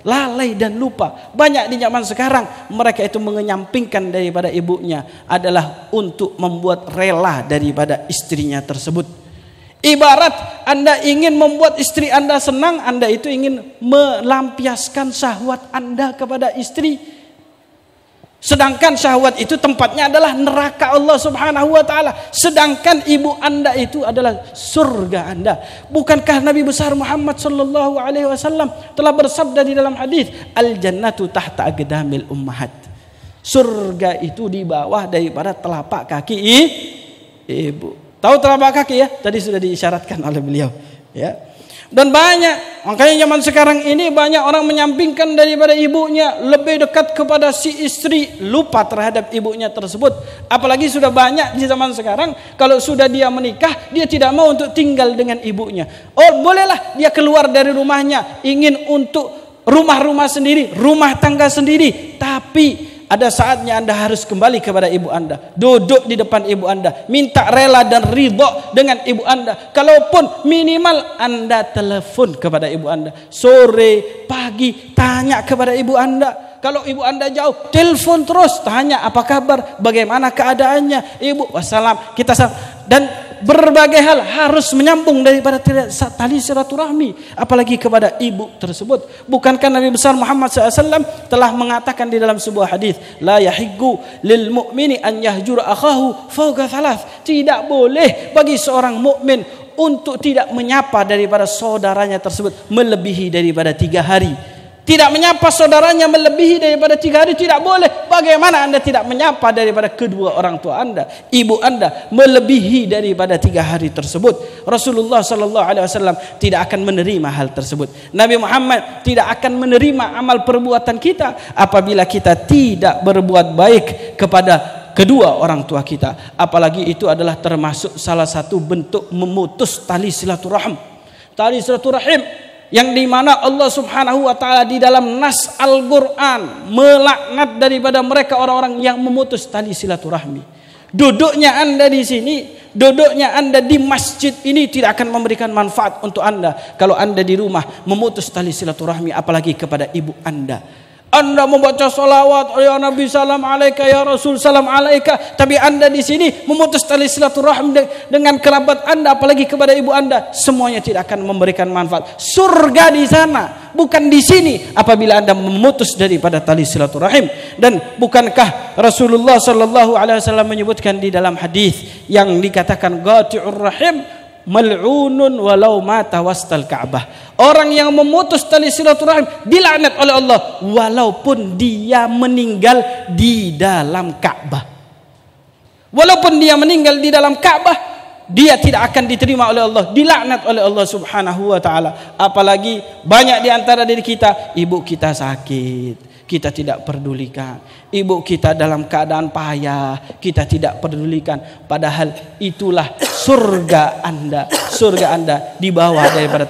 lalai dan lupa. Banyak di zaman sekarang mereka itu mengenyampingkan daripada ibunya adalah untuk membuat rela daripada istrinya tersebut. Ibarat Anda ingin membuat istri Anda senang, Anda itu ingin melampiaskan syahwat Anda kepada istri. Sedangkan syahwat itu tempatnya adalah neraka Allah Subhanahu wa taala. Sedangkan ibu Anda itu adalah surga Anda. Bukankah Nabi besar Muhammad sallallahu alaihi wasallam telah bersabda di dalam hadis, al jannatu tahta aqdamil ummahat. Surga itu di bawah daripada telapak kaki ibu. Tahu telapak kaki ya? Tadi sudah diisyaratkan oleh beliau, ya. Dan banyak, makanya zaman sekarang ini banyak orang menyampingkan daripada ibunya, lebih dekat kepada si istri, lupa terhadap ibunya tersebut. Apalagi sudah banyak di zaman sekarang, kalau sudah dia menikah, dia tidak mau untuk tinggal dengan ibunya. Oh, bolehlah dia keluar dari rumahnya, ingin untuk rumah-rumah sendiri, rumah tangga sendiri. Tapi ada saatnya Anda harus kembali kepada ibu Anda, duduk di depan ibu Anda, minta rela dan ridha dengan ibu Anda. Kalaupun minimal Anda telepon kepada ibu Anda, sore, pagi, tanya kepada ibu Anda. Kalau ibu Anda jauh, telepon terus, tanya apa kabar, bagaimana keadaannya. Ibu, wassalam, kita salam. Dan berbagai hal harus menyambung daripada tali silaturahmi, apalagi kepada ibu tersebut. Bukankah Nabi besar Muhammad SAW telah mengatakan di dalam sebuah hadis, la yahiggu lil mu'mini an yahjura akhahu fawqa thalath. Tidak boleh bagi seorang mukmin untuk tidak menyapa daripada saudaranya tersebut melebihi daripada 3 hari. Tidak menyapa saudaranya melebihi daripada 3 hari tidak boleh. Bagaimana Anda tidak menyapa daripada kedua orang tua Anda, ibu Anda melebihi daripada 3 hari tersebut? Rasulullah sallallahu alaihi wasallam tidak akan menerima hal tersebut. Nabi Muhammad tidak akan menerima amal perbuatan kita apabila kita tidak berbuat baik kepada kedua orang tua kita. Apalagi itu adalah termasuk salah satu bentuk memutus tali silaturahim. Tali silaturahim yang dimana Allah Subhanahu wa taala di dalam nas Al-Quran melaknat daripada mereka orang-orang yang memutus tali silaturahmi. Duduknya Anda di sini, duduknya Anda di masjid ini tidak akan memberikan manfaat untuk Anda kalau Anda di rumah memutus tali silaturahmi, apalagi kepada ibu Anda. Anda membaca salawat, ya Nabi salam alaika, ya Rasul salam alaika, tapi Anda di sini memutus tali silaturahim dengan kerabat Anda, apalagi kepada ibu Anda, semuanya tidak akan memberikan manfaat. Surga di sana, bukan di sini, apabila Anda memutus daripada tali silaturahim. Dan bukankah Rasulullah sallallahu alaihi wasallam menyebutkan di dalam hadis yang dikatakan qati'ur rahim mal'unun walau mata wastal Ka'bah. Orang yang memutus tali silaturahim dilaknat oleh Allah walaupun dia meninggal di dalam Ka'bah. Walaupun dia meninggal di dalam Ka'bah, dia tidak akan diterima oleh Allah, dilaknat oleh Allah Subhanahu wa taala. Apalagi banyak di antara diri kita, ibu kita sakit, kita tidak pedulikan. Ibu kita dalam keadaan payah, kita tidak pedulikan. Padahal itulah surga Anda. Surga Anda di bawah daripada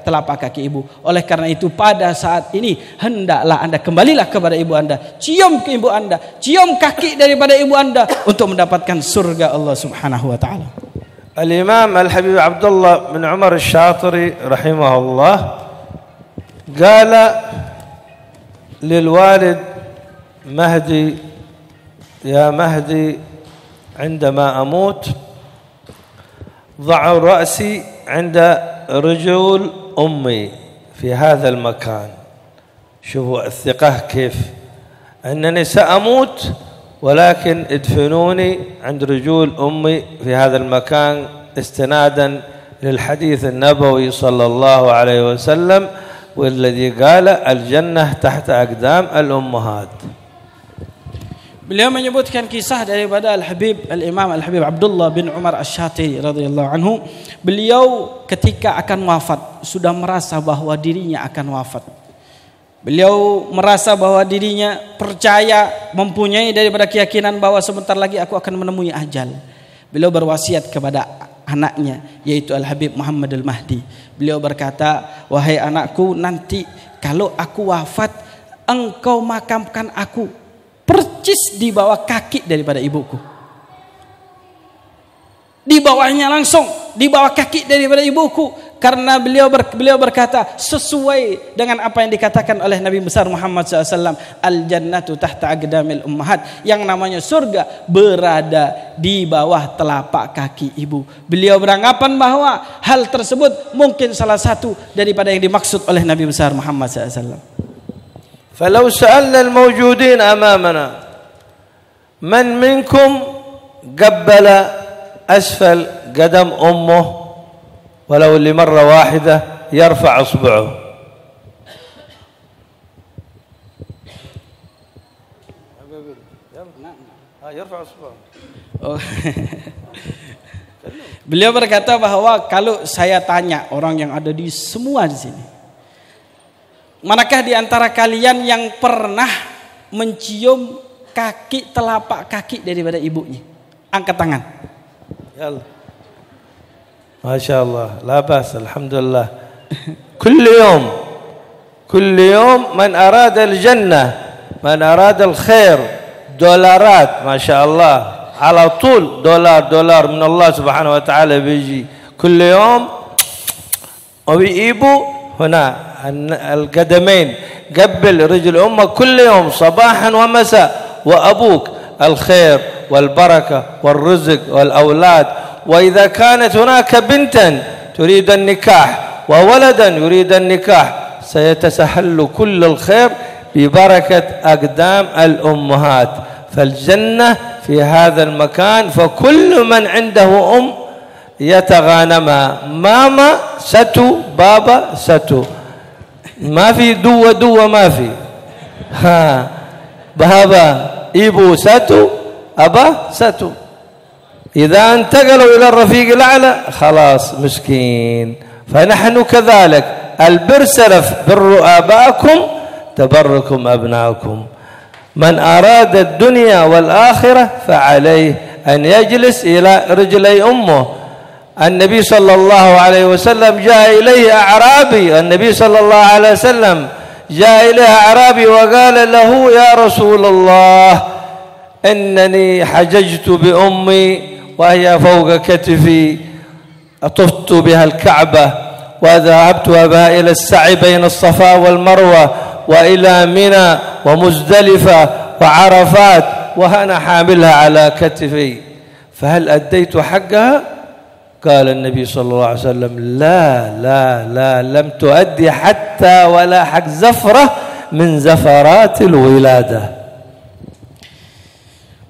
telapak kaki ibu. Oleh karena itu pada saat ini hendaklah Anda kembalilah kepada ibu Anda. Cium ke ibu Anda, cium kaki daripada ibu Anda untuk mendapatkan surga Allah Subhanahu wa taala. Al-Imam Al-Habib Abdullah bin Umar Al-Shatiri rahimahullah qala للوالد مهدي يا مهدي عندما أموت ضعوا رأسي عند رجول أمي في هذا المكان. شوفوا الثقة كيف أنني سأموت ولكن ادفنوني عند رجول أمي في هذا المكان استنادا للحديث النبوي صلى الله عليه وسلم والذي قال الجنة تحت أقدام الأمهات. Beliau menyebutkan kisah daripada Al-Imam Al-Habib Abdullah bin Umar Asy-Syatiri radhiyallahu anhu. Beliau ketika akan wafat sudah merasa bahwa dirinya akan wafat. Beliau merasa bahwa dirinya percaya, mempunyai daripada keyakinan bahwa sebentar lagi aku akan menemui ajal. Beliau berwasiat kepada anaknya yaitu Al-Habib Muhammad Al-Mahdi. Beliau berkata, wahai anakku, nanti kalau aku wafat engkau makamkan aku percis di bawah kaki daripada ibuku. Di bawahnya langsung, di bawah kaki daripada ibuku. Karena beliau berkata sesuai dengan apa yang dikatakan oleh Nabi besar Muhammad SAW, al-jannatu tahta aqdamil ummahat, yang namanya surga berada di bawah telapak kaki ibu. Beliau beranggapan bahwa hal tersebut mungkin salah satu daripada yang dimaksud oleh Nabi besar Muhammad SAW. فلو سألنا الموجودين أمامنا من منكم قبل أسفل قدم أمه ولو لمرة واحدة يرفع أصبعه. يرفع أصبعه. Beliau berkata bahwa kalau saya tanya orang yang ada di semua di sini, manakah di antara kalian yang pernah mencium kaki telapak kaki daripada ibunya? Angkat tangan. يلا ما شاء الله لا بأس الحمد لله. كل يوم من أراد الجنة من أراد الخير دولارات ما شاء الله على طول دولار من الله سبحانه وتعالى بيجي كل يوم ويجيبوا هنا القدمين قبل رجل أمك كل يوم صباحا ومساء وأبوك الخير والبركة والرزق والأولاد. وإذا كانت هناك بنتا تريد النكاح وولدا يريد النكاح سيتسهل كل الخير ببركة أقدام الأمهات. فالجنة في هذا المكان فكل من عنده أم يتغانما ماما ستو بابا ستو ما في دو ما في بابا إبو ستو أبا ستو. إذا انتقلوا إلى الرفيق الأعلى خلاص مسكين. فنحن كذلك البر سلف بروا آباءكم تبركم أبناءكم. من أراد الدنيا والآخرة فعليه أن يجلس إلى رجلي أمه. النبي صلى الله عليه وسلم جاء إليه أعرابي النبي صلى الله عليه وسلم جاء إليه أعرابي وقال له يا رسول الله إنني حججت بأمي وهي فوق كتفي أطفت بها الكعبة وذهبت بها إلى السعي بين الصفا والمروة وإلى منى ومزدلفة وعرفات وأنا حاملها على كتفي فهل أديت حقها؟ قال النبي صلى الله عليه وسلم لا لم تؤدي حتى ولا حق زفرة من زفرات الولادة.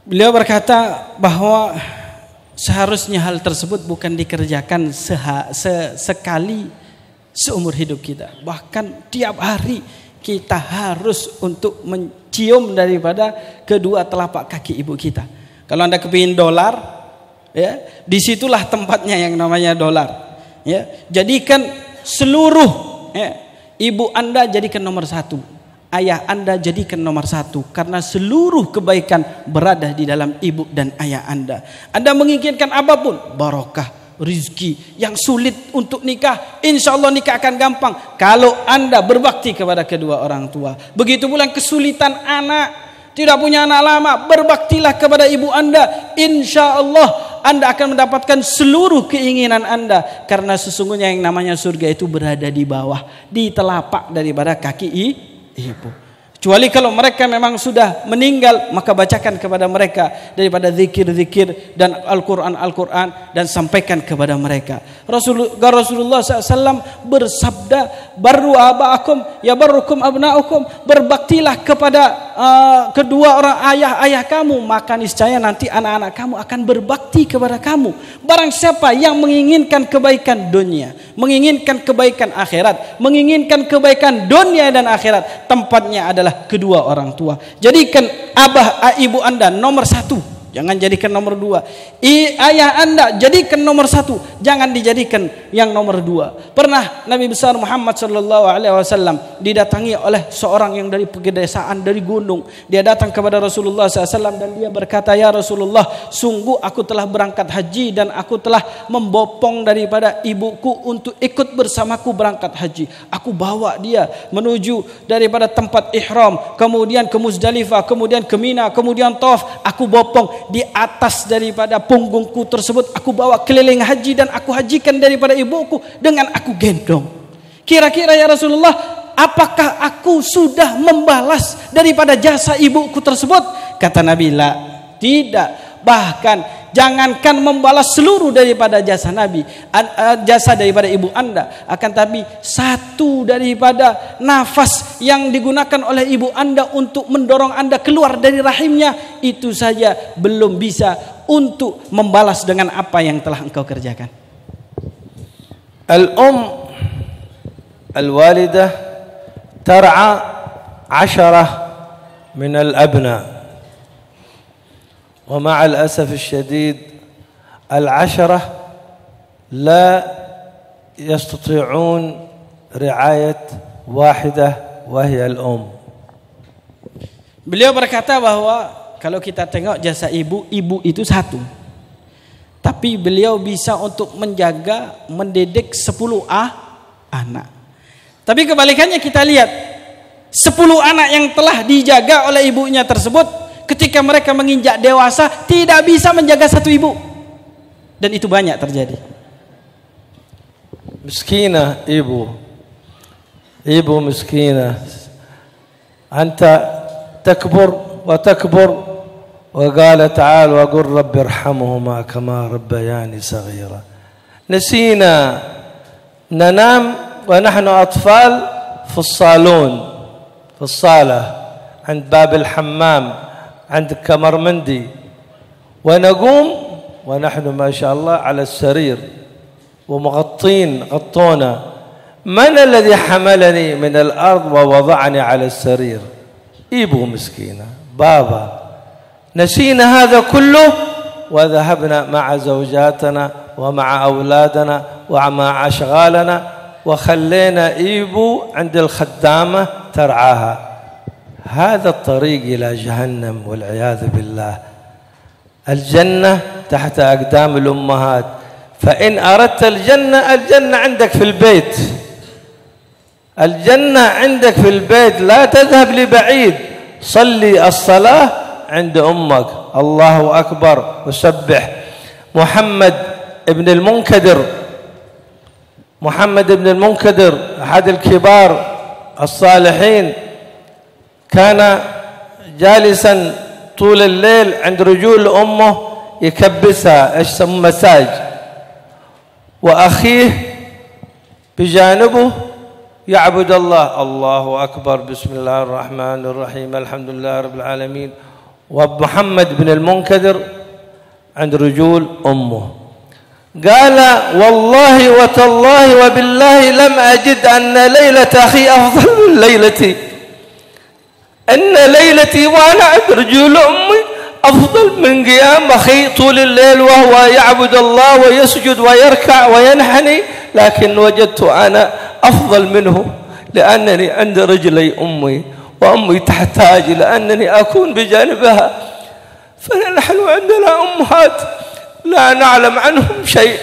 Beliau berkata bahwa seharusnya hal tersebut bukan dikerjakan sekali seumur hidup kita. Bahkan tiap hari kita harus untuk mencium daripada kedua telapak kaki ibu kita. Kalau Anda kepingin dolar, ya, disitulah tempatnya yang namanya dolar. Ya, jadikan seluruh ibu Anda jadikan nomor satu. Ayah Anda jadikan nomor satu, karena seluruh kebaikan berada di dalam ibu dan ayah Anda. Anda menginginkan apapun, barokah, rizki, yang sulit untuk nikah, insya Allah nikah akan gampang kalau Anda berbakti kepada kedua orang tua. Begitu pula kesulitan anak, tidak punya anak lama, berbaktilah kepada ibu Anda, insya Allah Anda akan mendapatkan seluruh keinginan Anda, karena sesungguhnya yang namanya surga itu berada di bawah, di telapak daripada kaki ibu. Kecuali kalau mereka memang sudah meninggal, maka bacakan kepada mereka daripada zikir-zikir dan Al-Quran dan sampaikan kepada mereka. Rasulullah SAW bersabda barru aba'akum yabarrukum abna'ukum, berbaktilah kepada kedua orang ayah kamu, maka niscaya nanti anak-anak kamu akan berbakti kepada kamu. Barang siapa yang menginginkan kebaikan dunia, menginginkan kebaikan akhirat, menginginkan kebaikan dunia dan akhirat, tempatnya adalah kedua orang tua. Jadikan ibu anda nomor satu, jangan jadikan nomor dua. Ayah anda jadikan nomor satu, jangan dijadikan yang nomor dua. Pernah Nabi besar Muhammad sallallahu alaihi wasallam didatangi oleh seorang yang dari pedesaan, dari gunung. Dia datang kepada Rasulullah SAW dan dia berkata, ya Rasulullah, sungguh aku telah berangkat haji dan aku telah membopong daripada ibuku untuk ikut bersamaku berangkat haji. Aku bawa dia menuju daripada tempat ihram, kemudian ke Muzdalifah, kemudian ke Mina, kemudian tawaf. Aku bopong di atas daripada punggungku tersebut, aku bawa keliling haji dan aku hajikan daripada ibuku dengan aku gendong. Kira-kira ya Rasulullah, apakah aku sudah membalas daripada jasa ibuku tersebut? Kata Nabi, la, tidak. Bahkan jangankan membalas seluruh daripada jasa Nabi, jasa daripada ibu anda, akan tapi satu daripada nafas yang digunakan oleh ibu anda untuk mendorong anda keluar dari rahimnya, itu saja belum bisa untuk membalas dengan apa yang telah engkau kerjakan. Al-um al-walidah tar'a 10 min al-abna. ومع الأسف الشديد 10 لا يستطيعون رعاية واحدة وهي الأم. Beliau berkata bahwa kalau kita tengok jasa ibu itu satu, tapi beliau bisa untuk menjaga, mendidik 10 anak. Tapi kebalikannya kita lihat 10 anak yang telah dijaga oleh ibunya tersebut, ketika mereka menginjak dewasa tidak bisa menjaga satu ibu, dan itu banyak terjadi. Miskinah ibu miskinah, anta takbur wa takbur wa qala ta'al wa qur rabbi irhamhuma kama rabbayani saghira. Nasina nanam wa nahnu atfal fi الصالون في الصالة عند باب الحمام عند كمرمندي، ونقوم ونحن ما شاء الله على السرير ومغطين غطونا. من الذي حملني من الأرض ووضعني على السرير؟ إيبو مسكينة بابا. نسينا هذا كله وذهبنا مع زوجاتنا ومع أولادنا ومع أشغالنا وخلينا إيبو عند الخدامة ترعاها. هذا الطريق إلى جهنم والعياذ بالله. الجنة تحت أقدام الأمهات، فإن أردت الجنة، الجنة عندك في البيت، الجنة عندك في البيت، لا تذهب لبعيد. صلي الصلاة عند أمك، الله أكبر وسبح. محمد بن المنكدر أحد الكبار الصالحين، كان جالسا طول الليل عند رجول أمه يكبسها، ايش يسموه، مساج، وأخيه بجانبه يعبد الله، الله أكبر، بسم الله الرحمن الرحيم، الحمد لله رب العالمين. ومحمد بن المنكدر عند رجول أمه. قال والله وتالله وبالله لم أجد أن ليلة أخي أفضل من ليلتي، أن ليلتي وأنا عند رجول أمي أفضل من قيام أخي طول الليل وهو يعبد الله ويسجد ويركع وينحني، لكن وجدت أنا أفضل منه لأنني عند رجلي أمي، وأمي تحتاج لأنني أكون بجانبها. فنحن عندنا أمهات لا نعلم عنهم شيء.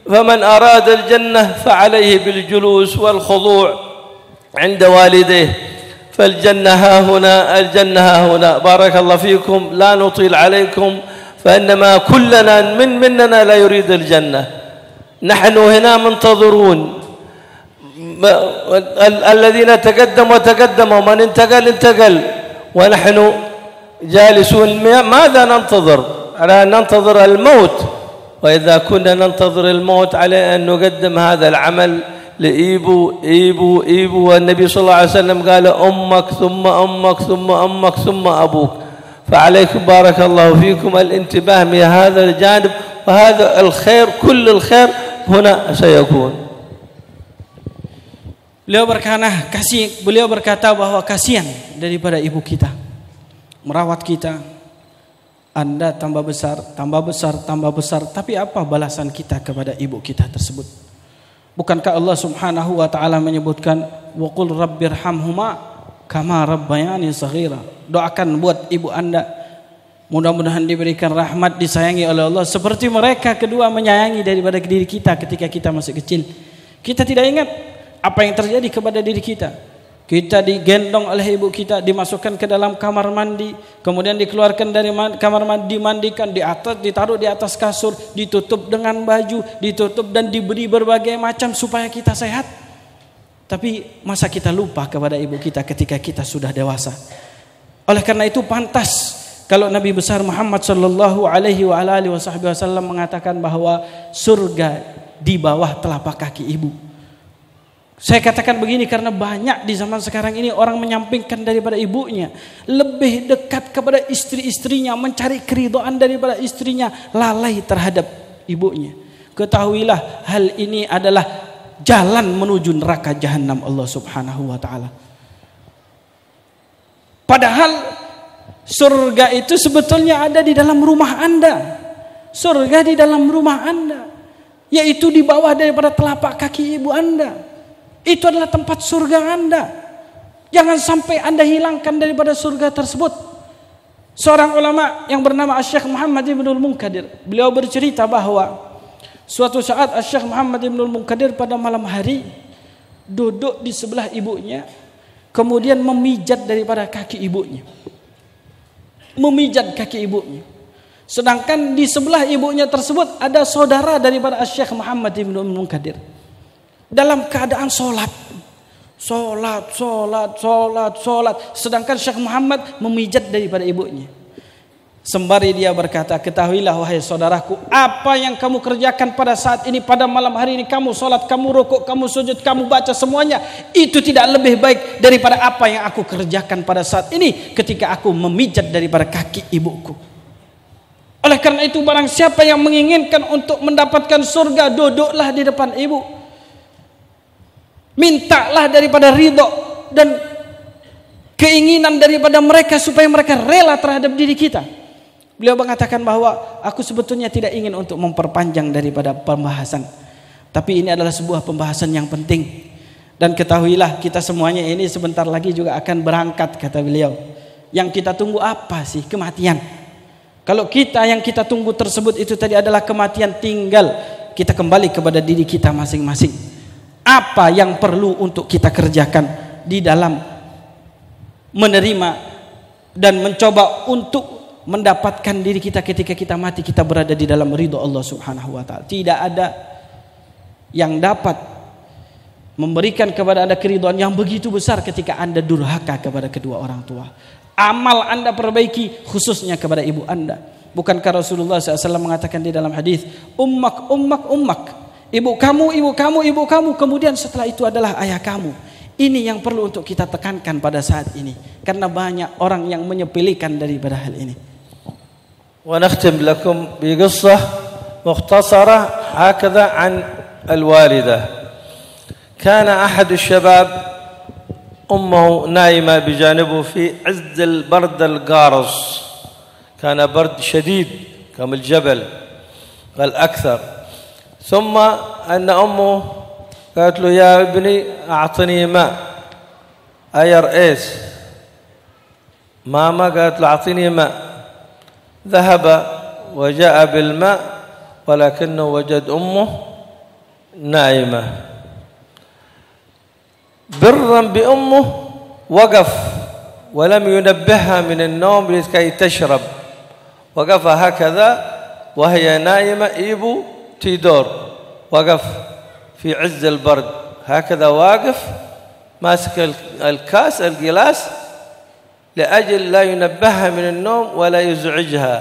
فمن أراد الجنة فعليه بالجلوس والخضوع عند والديه، فالجنة ها هنا، الجنة ها هنا. بارك الله فيكم، لا نطيل عليكم، فإنما كلنا مننا لا يريد الجنة. نحن هنا منتظرون، الذين تقدموا ومن انتقل، ونحن جالسون. ماذا ننتظر؟ ألا ننتظر الموت وإذا كنا ننتظر الموت على أن نقدم هذا العمل لإيبو والنبي صلى الله عليه وسلم قال أمك ثم أمك ثم أمك ثم أبوك. فعليكم بارك الله فيكم الانتباه من هذا الجانب، وهذا الخير كل الخير هنا سيكون. Beliau berkata bahwa kasihan daripada ibu kita merawat kita. Anda tambah besar, tambah besar, tambah besar, tapi apa balasan kita kepada ibu kita tersebut? Bukankah Allah Subhanahu wa taala menyebutkan wa qul rabbirhamhuma kama rabbayani shaghira. Doakan buat ibu Anda, mudah-mudahan diberikan rahmat, disayangi oleh Allah seperti mereka kedua menyayangi daripada diri kita ketika kita masih kecil. Kita tidak ingat apa yang terjadi kepada diri kita. Kita digendong oleh ibu kita, dimasukkan ke dalam kamar mandi, kemudian dikeluarkan dari kamar mandi, dimandikan, ditaruh di atas kasur, ditutup dengan baju, ditutup dan diberi berbagai macam supaya kita sehat. Tapi masa kita lupa kepada ibu kita ketika kita sudah dewasa? Oleh karena itu pantas kalau Nabi besar Muhammad sallallahu alaihi wasallam mengatakan bahwa surga di bawah telapak kaki ibu. Saya katakan begini karena banyak di zaman sekarang ini orang menyampingkan daripada ibunya, lebih dekat kepada istri-istrinya, mencari keridhaan daripada istrinya, lalai terhadap ibunya. Ketahuilah hal ini adalah jalan menuju neraka jahanam Allah Subhanahu wa taala. Padahal surga itu sebetulnya ada di dalam rumah Anda. Surga di dalam rumah Anda, yaitu di bawah daripada telapak kaki ibu Anda. Itu adalah tempat surga Anda. Jangan sampai Anda hilangkan daripada surga tersebut. Seorang ulama yang bernama Syekh Muhammad Ibnul Munkadir, beliau bercerita bahwa suatu saat Syekh Muhammad Ibnul Munkadir pada malam hari duduk di sebelah ibunya, kemudian memijat daripada kaki ibunya. Memijat kaki ibunya. Sedangkan di sebelah ibunya tersebut ada saudara daripada Syekh Muhammad Ibnul Munkadir. Dalam keadaan solat. Sedangkan Syekh Muhammad memijat daripada ibunya. Sembari dia berkata, ketahuilah wahai saudaraku, apa yang kamu kerjakan pada saat ini, pada malam hari ini, kamu solat, kamu rukuk, kamu sujud, kamu baca semuanya, itu tidak lebih baik daripada apa yang aku kerjakan pada saat ini ketika aku memijat daripada kaki ibuku. Oleh karena itu barang siapa yang menginginkan untuk mendapatkan surga, duduklah di depan ibu. Mintalah daripada ridho dan keinginan daripada mereka supaya mereka rela terhadap diri kita. Beliau mengatakan bahwa aku sebetulnya tidak ingin untuk memperpanjang daripada pembahasan, tapi ini adalah sebuah pembahasan yang penting. Dan ketahuilah kita semuanya ini sebentar lagi juga akan berangkat, kata beliau. Yang kita tunggu apa sih? Kematian. Kalau yang kita tunggu tersebut itu tadi adalah kematian, tinggal kita kembali kepada diri kita masing-masing. Apa yang perlu untuk kita kerjakan di dalam menerima dan mencoba untuk mendapatkan diri kita ketika kita mati, kita berada di dalam ridho Allah Subhanahu wa taala. Tidak ada yang dapat memberikan kepada Anda keridhaan yang begitu besar ketika Anda durhaka kepada kedua orang tua. Amal Anda perbaiki khususnya kepada ibu Anda. Bukankah Rasulullah SAW mengatakan di dalam hadis, ummak, ummak, ummak. Ibu kamu, ibu kamu, ibu kamu. Kemudian setelah itu adalah ayah kamu. Ini yang perlu untuk kita tekankan pada saat ini. Karena banyak orang yang menyepelekan daripada hal ini. ونختم لكم بقصة مختصرة هكذا عن الوالدة. كان أحد الشباب أمه نائمة بجانبه في عز البرد القارص. كان برد شديد كم الجبل بل أكثر. ثم أن أمه قالت له يا ابني أعطني ماء. أير إيس ماما قالت له أعطني ماء. ذهب وجاء بالماء ولكنه وجد أمه نائمة. برا بأمه وقف ولم ينبهها من النوم لكي تشرب. وقف هكذا وهي نائمة. إيبو تيدور وقف في عز البرد هكذا واقف ماسك الكاس الجلاس لأجل لا ينبهها من النوم ولا يزعجها.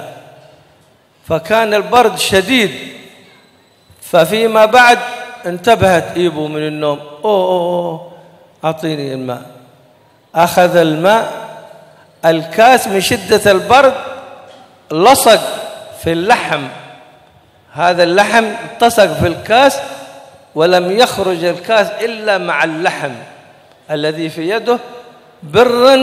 فكان البرد شديد ففيما بعد انتبهت إيبو من النوم، أوه أعطيني الماء. أخذ الماء، الكاس من شدة البرد لصق في اللحم، هذا اللحم التصق في الكاس ولم يخرج الكاس إلا مع اللحم الذي في يده، برا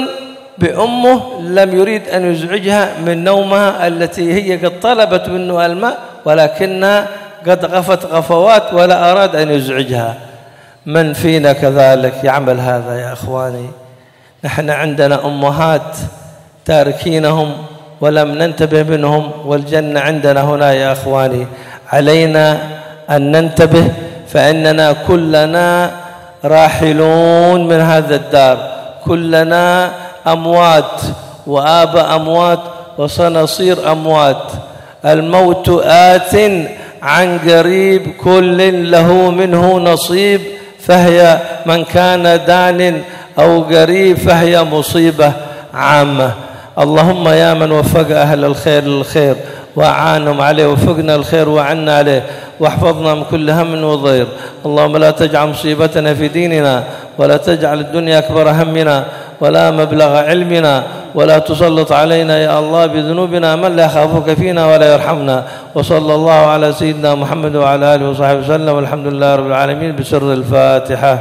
بأمه لم يريد أن يزعجها من نومها التي هي قد طلبت منه الماء، ولكنها قد غفت غفوات ولا أراد أن يزعجها. من فينا كذلك يعمل هذا يا أخواني؟ نحن عندنا أمهات تاركينهم ولم ننتبه منهم، والجنة عندنا هنا يا أخواني. علينا أن ننتبه، فإننا كلنا راحلون من هذا الدار، كلنا أموات وآباء أموات وسنصير أموات. الموت آت عن قريب، كل له منه نصيب، فهي من كان دان أو قريب فهي مصيبة عامة. اللهم يا من وفق أهل الخير للخير وأعانهم عليه، وفقنا الخير وعنا عليه، واحفظنا من كل هم وضير. اللهم لا تجعل مصيبتنا في ديننا، ولا تجعل الدنيا أكبر همنا ولا مبلغ علمنا، ولا تسلط علينا يا الله بذنوبنا من لا يخافك فينا ولا يرحمنا. وصلى الله على سيدنا محمد وعلى آله وصحبه وسلم، والحمد لله رب العالمين. بسر الفاتحة.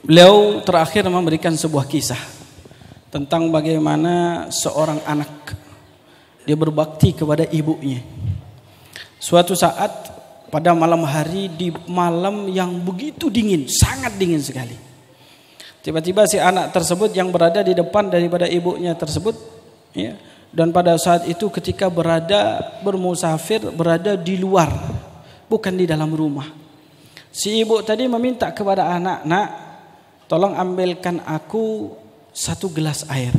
Beliau terakhir memberikan sebuah kisah tentang bagaimana seorang anak dia berbakti kepada ibunya. Suatu saat pada malam hari, di malam yang begitu dingin, sangat dingin sekali, tiba-tiba si anak tersebut yang berada di depan daripada ibunya tersebut, ya, dan pada saat itu ketika bermusafir, berada di luar, bukan di dalam rumah. Si ibu tadi meminta kepada anak, "Nak, tolong ambilkan aku 1 gelas air.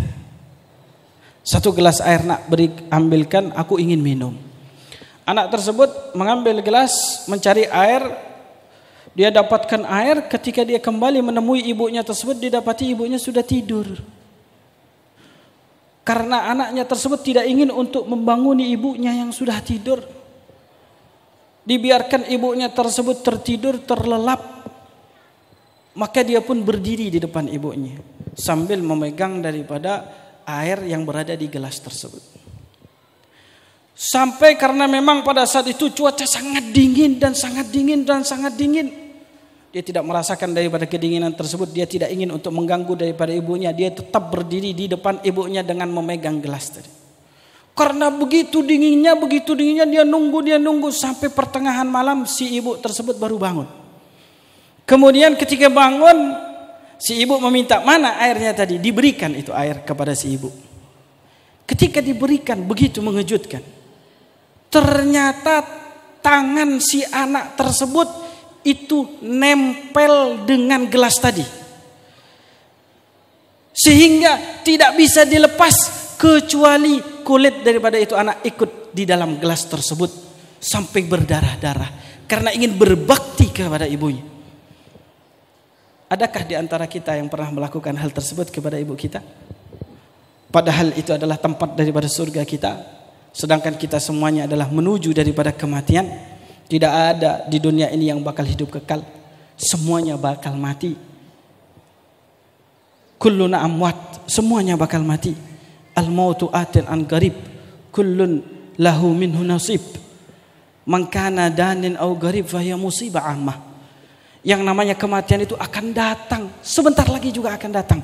1 gelas air, nak, ambilkan, aku ingin minum." Anak tersebut mengambil gelas, mencari air. Dia dapatkan air. Ketika dia kembali menemui ibunya tersebut, didapati ibunya sudah tidur. Karena anaknya tersebut tidak ingin untuk membanguni ibunya yang sudah tidur, dibiarkan ibunya tersebut tertidur terlelap. Maka dia pun berdiri di depan ibunya sambil memegang daripada air yang berada di gelas tersebut. Sampai karena memang pada saat itu cuaca sangat dingin dan sangat dingin dan sangat dingin, dia tidak merasakan daripada kedinginan tersebut. Dia tidak ingin untuk mengganggu daripada ibunya. Dia tetap berdiri di depan ibunya dengan memegang gelas tadi. Karena begitu dinginnya dia nunggu sampai pertengahan malam si ibu tersebut baru bangun. Kemudian ketika bangun, si ibu meminta, "Mana airnya tadi?" Diberikan itu air kepada si ibu. Ketika diberikan, begitu mengejutkan. Ternyata tangan si anak tersebut itu nempel dengan gelas tadi, sehingga tidak bisa dilepas kecuali kulit daripada itu anak ikut di dalam gelas tersebut sampai berdarah-darah karena ingin berbakti kepada ibunya. Adakah di antara kita yang pernah melakukan hal tersebut kepada ibu kita? Padahal itu adalah tempat daripada surga kita. Sedangkan kita semuanya adalah menuju daripada kematian. Tidak ada di dunia ini yang bakal hidup kekal. Semuanya bakal mati. Kulluna amwat, semuanya bakal mati. Al-mautu atin an qarib, kullun lahu minhu nasib. Man kana danin au qarib fahiya musibah ammah. Yang namanya kematian itu akan datang, sebentar lagi juga akan datang.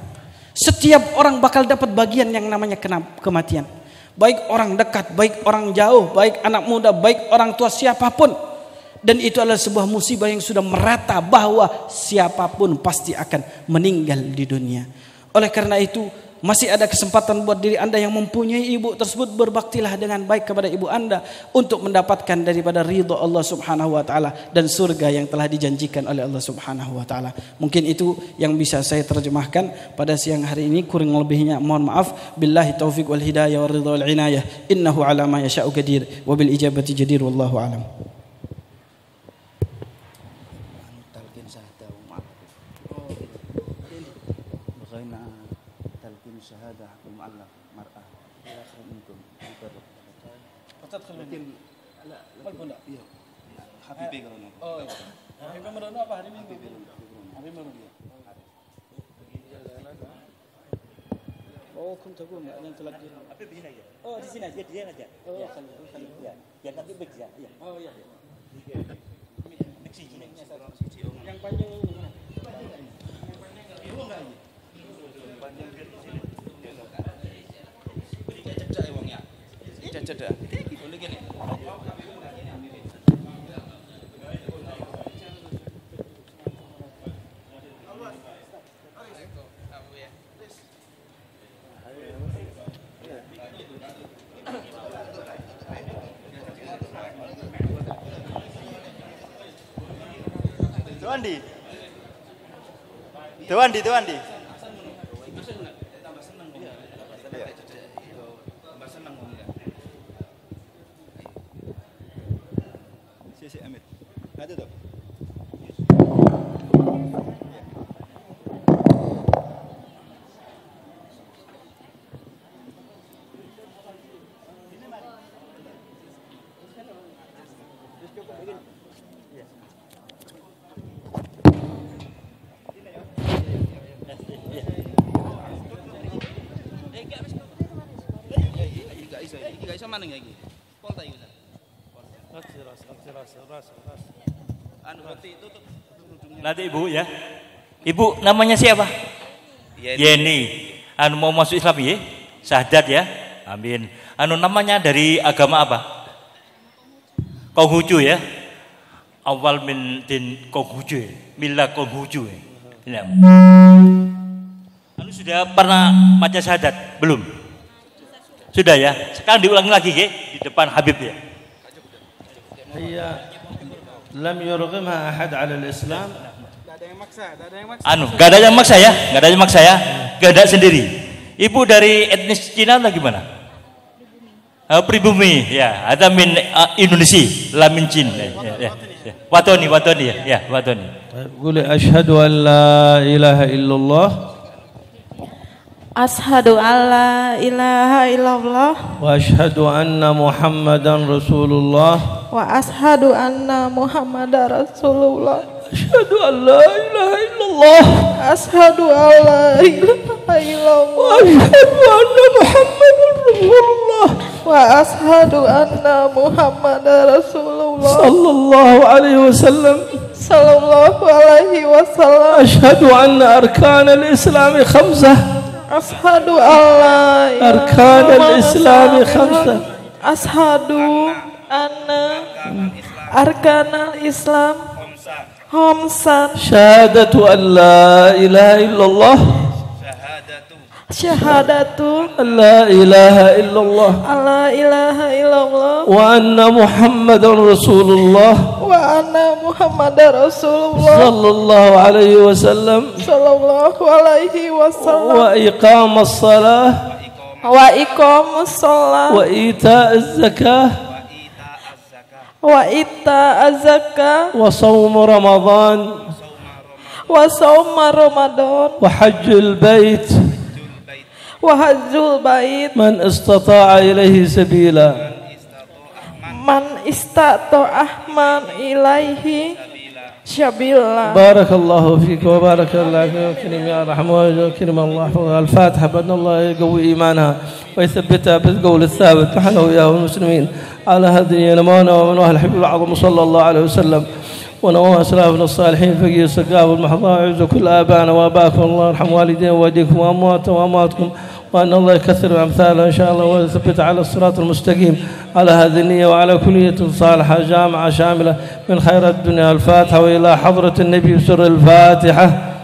Setiap orang bakal dapat bagian yang namanya kematian. Baik orang dekat, baik orang jauh, baik anak muda, baik orang tua, siapapun. Dan itu adalah sebuah musibah yang sudah merata bahwa siapapun pasti akan meninggal di dunia. Oleh karena itu, masih ada kesempatan buat diri anda yang mempunyai ibu tersebut. Berbaktilah dengan baik kepada ibu anda untuk mendapatkan daripada ridha Allah subhanahu wa ta'ala dan surga yang telah dijanjikan oleh Allah subhanahu wa ta'ala. Mungkin itu yang bisa saya terjemahkan pada siang hari ini. Kurang lebihnya mohon maaf. Billahi taufiq wal hidayah wal ridha wal inayah. Innahu ala ma yasha'u qadir wa bil ijabati jadir wallahu alam. شهادة المعلق مرأة منكم لكن لا iya Habibie Garono. Oh iya. Habibie Garono apa hari Minggu? Habibie Garono. Oh, kum tahu enggak yang telah di. Habib di sini aja. Oh, di sini aja. Dia aja. Oh, ya. kali. Ya. Ya nanti mix ya. Iya. Oh iya. Mix sini. Yang panjang ini mana? Ibu enggak ini? Panjang di sini. Cecek wong ya. Cecek. Boleh gini. Dewandi. Si Amit. Ada tuh. Isa mana lagi? Polta itu. Ras. Anu berarti tutup. Nanti Ibu ya. Ibu namanya siapa? Yeni. Anu mau masuk Islam ya? Syahadat ya? Amin. Anu namanya dari agama apa? Konghucu ya? Awal min din Konghucu. Mila Konghucu. Ya. Anu sudah pernah baca syahadat? Belum? Sudah ya? Sekarang diulangi lagi ya? Di depan Habib ya. هي لم يرغمها أحد على الإسلام. Anu, gak ada yang maksa ya? Gak ada yang maksa ya? Gak ada sendiri. Ibu dari etnis Cina atau gimana? Pribumi, ya. Ada min Indonesia, la min Cina. Ya. Watoni ya, Watoni. قولي أشهد أن لا إله إلا الله. Ashhadu alla ilaha illallah wa ashhadu anna Muhammadan Rasulullah wa ashhadu anna Muhammadar Rasulullah. Ashhadu an la ilaha illallah Ashhadu an la ilaha illallah wa ashhadu anna Muhammadan Rasulullah wa ashhadu anna Muhammadar Rasulullah sallallahu alaihi wasallam. sallallahu alaihi wasallam. Ashhadu anna arkan al-Islam khamsah. Ashhadu alla أركان الإسلام خمسة. Ashhadu anna arkanal Islam khamsan. شهادة أن لا إله إلا الله. Syahadatu أن لا إله إلا الله alla ilaha illallah وأن محمد رسول الله wa anna Muhammadar Rasulullah صلى الله عليه وسلم. sallallahu alaihi wasallam. وإقام الصلاة Wa iqamus shalah وإيتاء الزكاة wa ita'az zakah وصوم رمضان wa shaum Ramadan وحج البيت wa hajjul bait. من استطاع إليه سبيلا. Man istata'ah man ilaihi sabila. بارك الله فيك وبارك الله فيك وكرم يا رحمة وكرم الله الفاتحة بأن الله يقوي إيمانها ويثبتها بالقول الثابت نحن وياه المسلمين على هذه نمونا ومن أهل الحبيب العظم صلى الله عليه وسلم ونواه أسلافنا الصالحين فقيه السقاف المحضاء وعز كل آبائنا وآباءكم الله يرحم والدينا ووالديكم وأمواتكم وأن الله يكثر أمثالها إن شاء الله ويثبت على الصراط المستقيم على هذه النية وعلى كلية صالحة جامعة شاملة من خير الدنيا. الفاتحة وإلى حضرة النبي سر الفاتحة.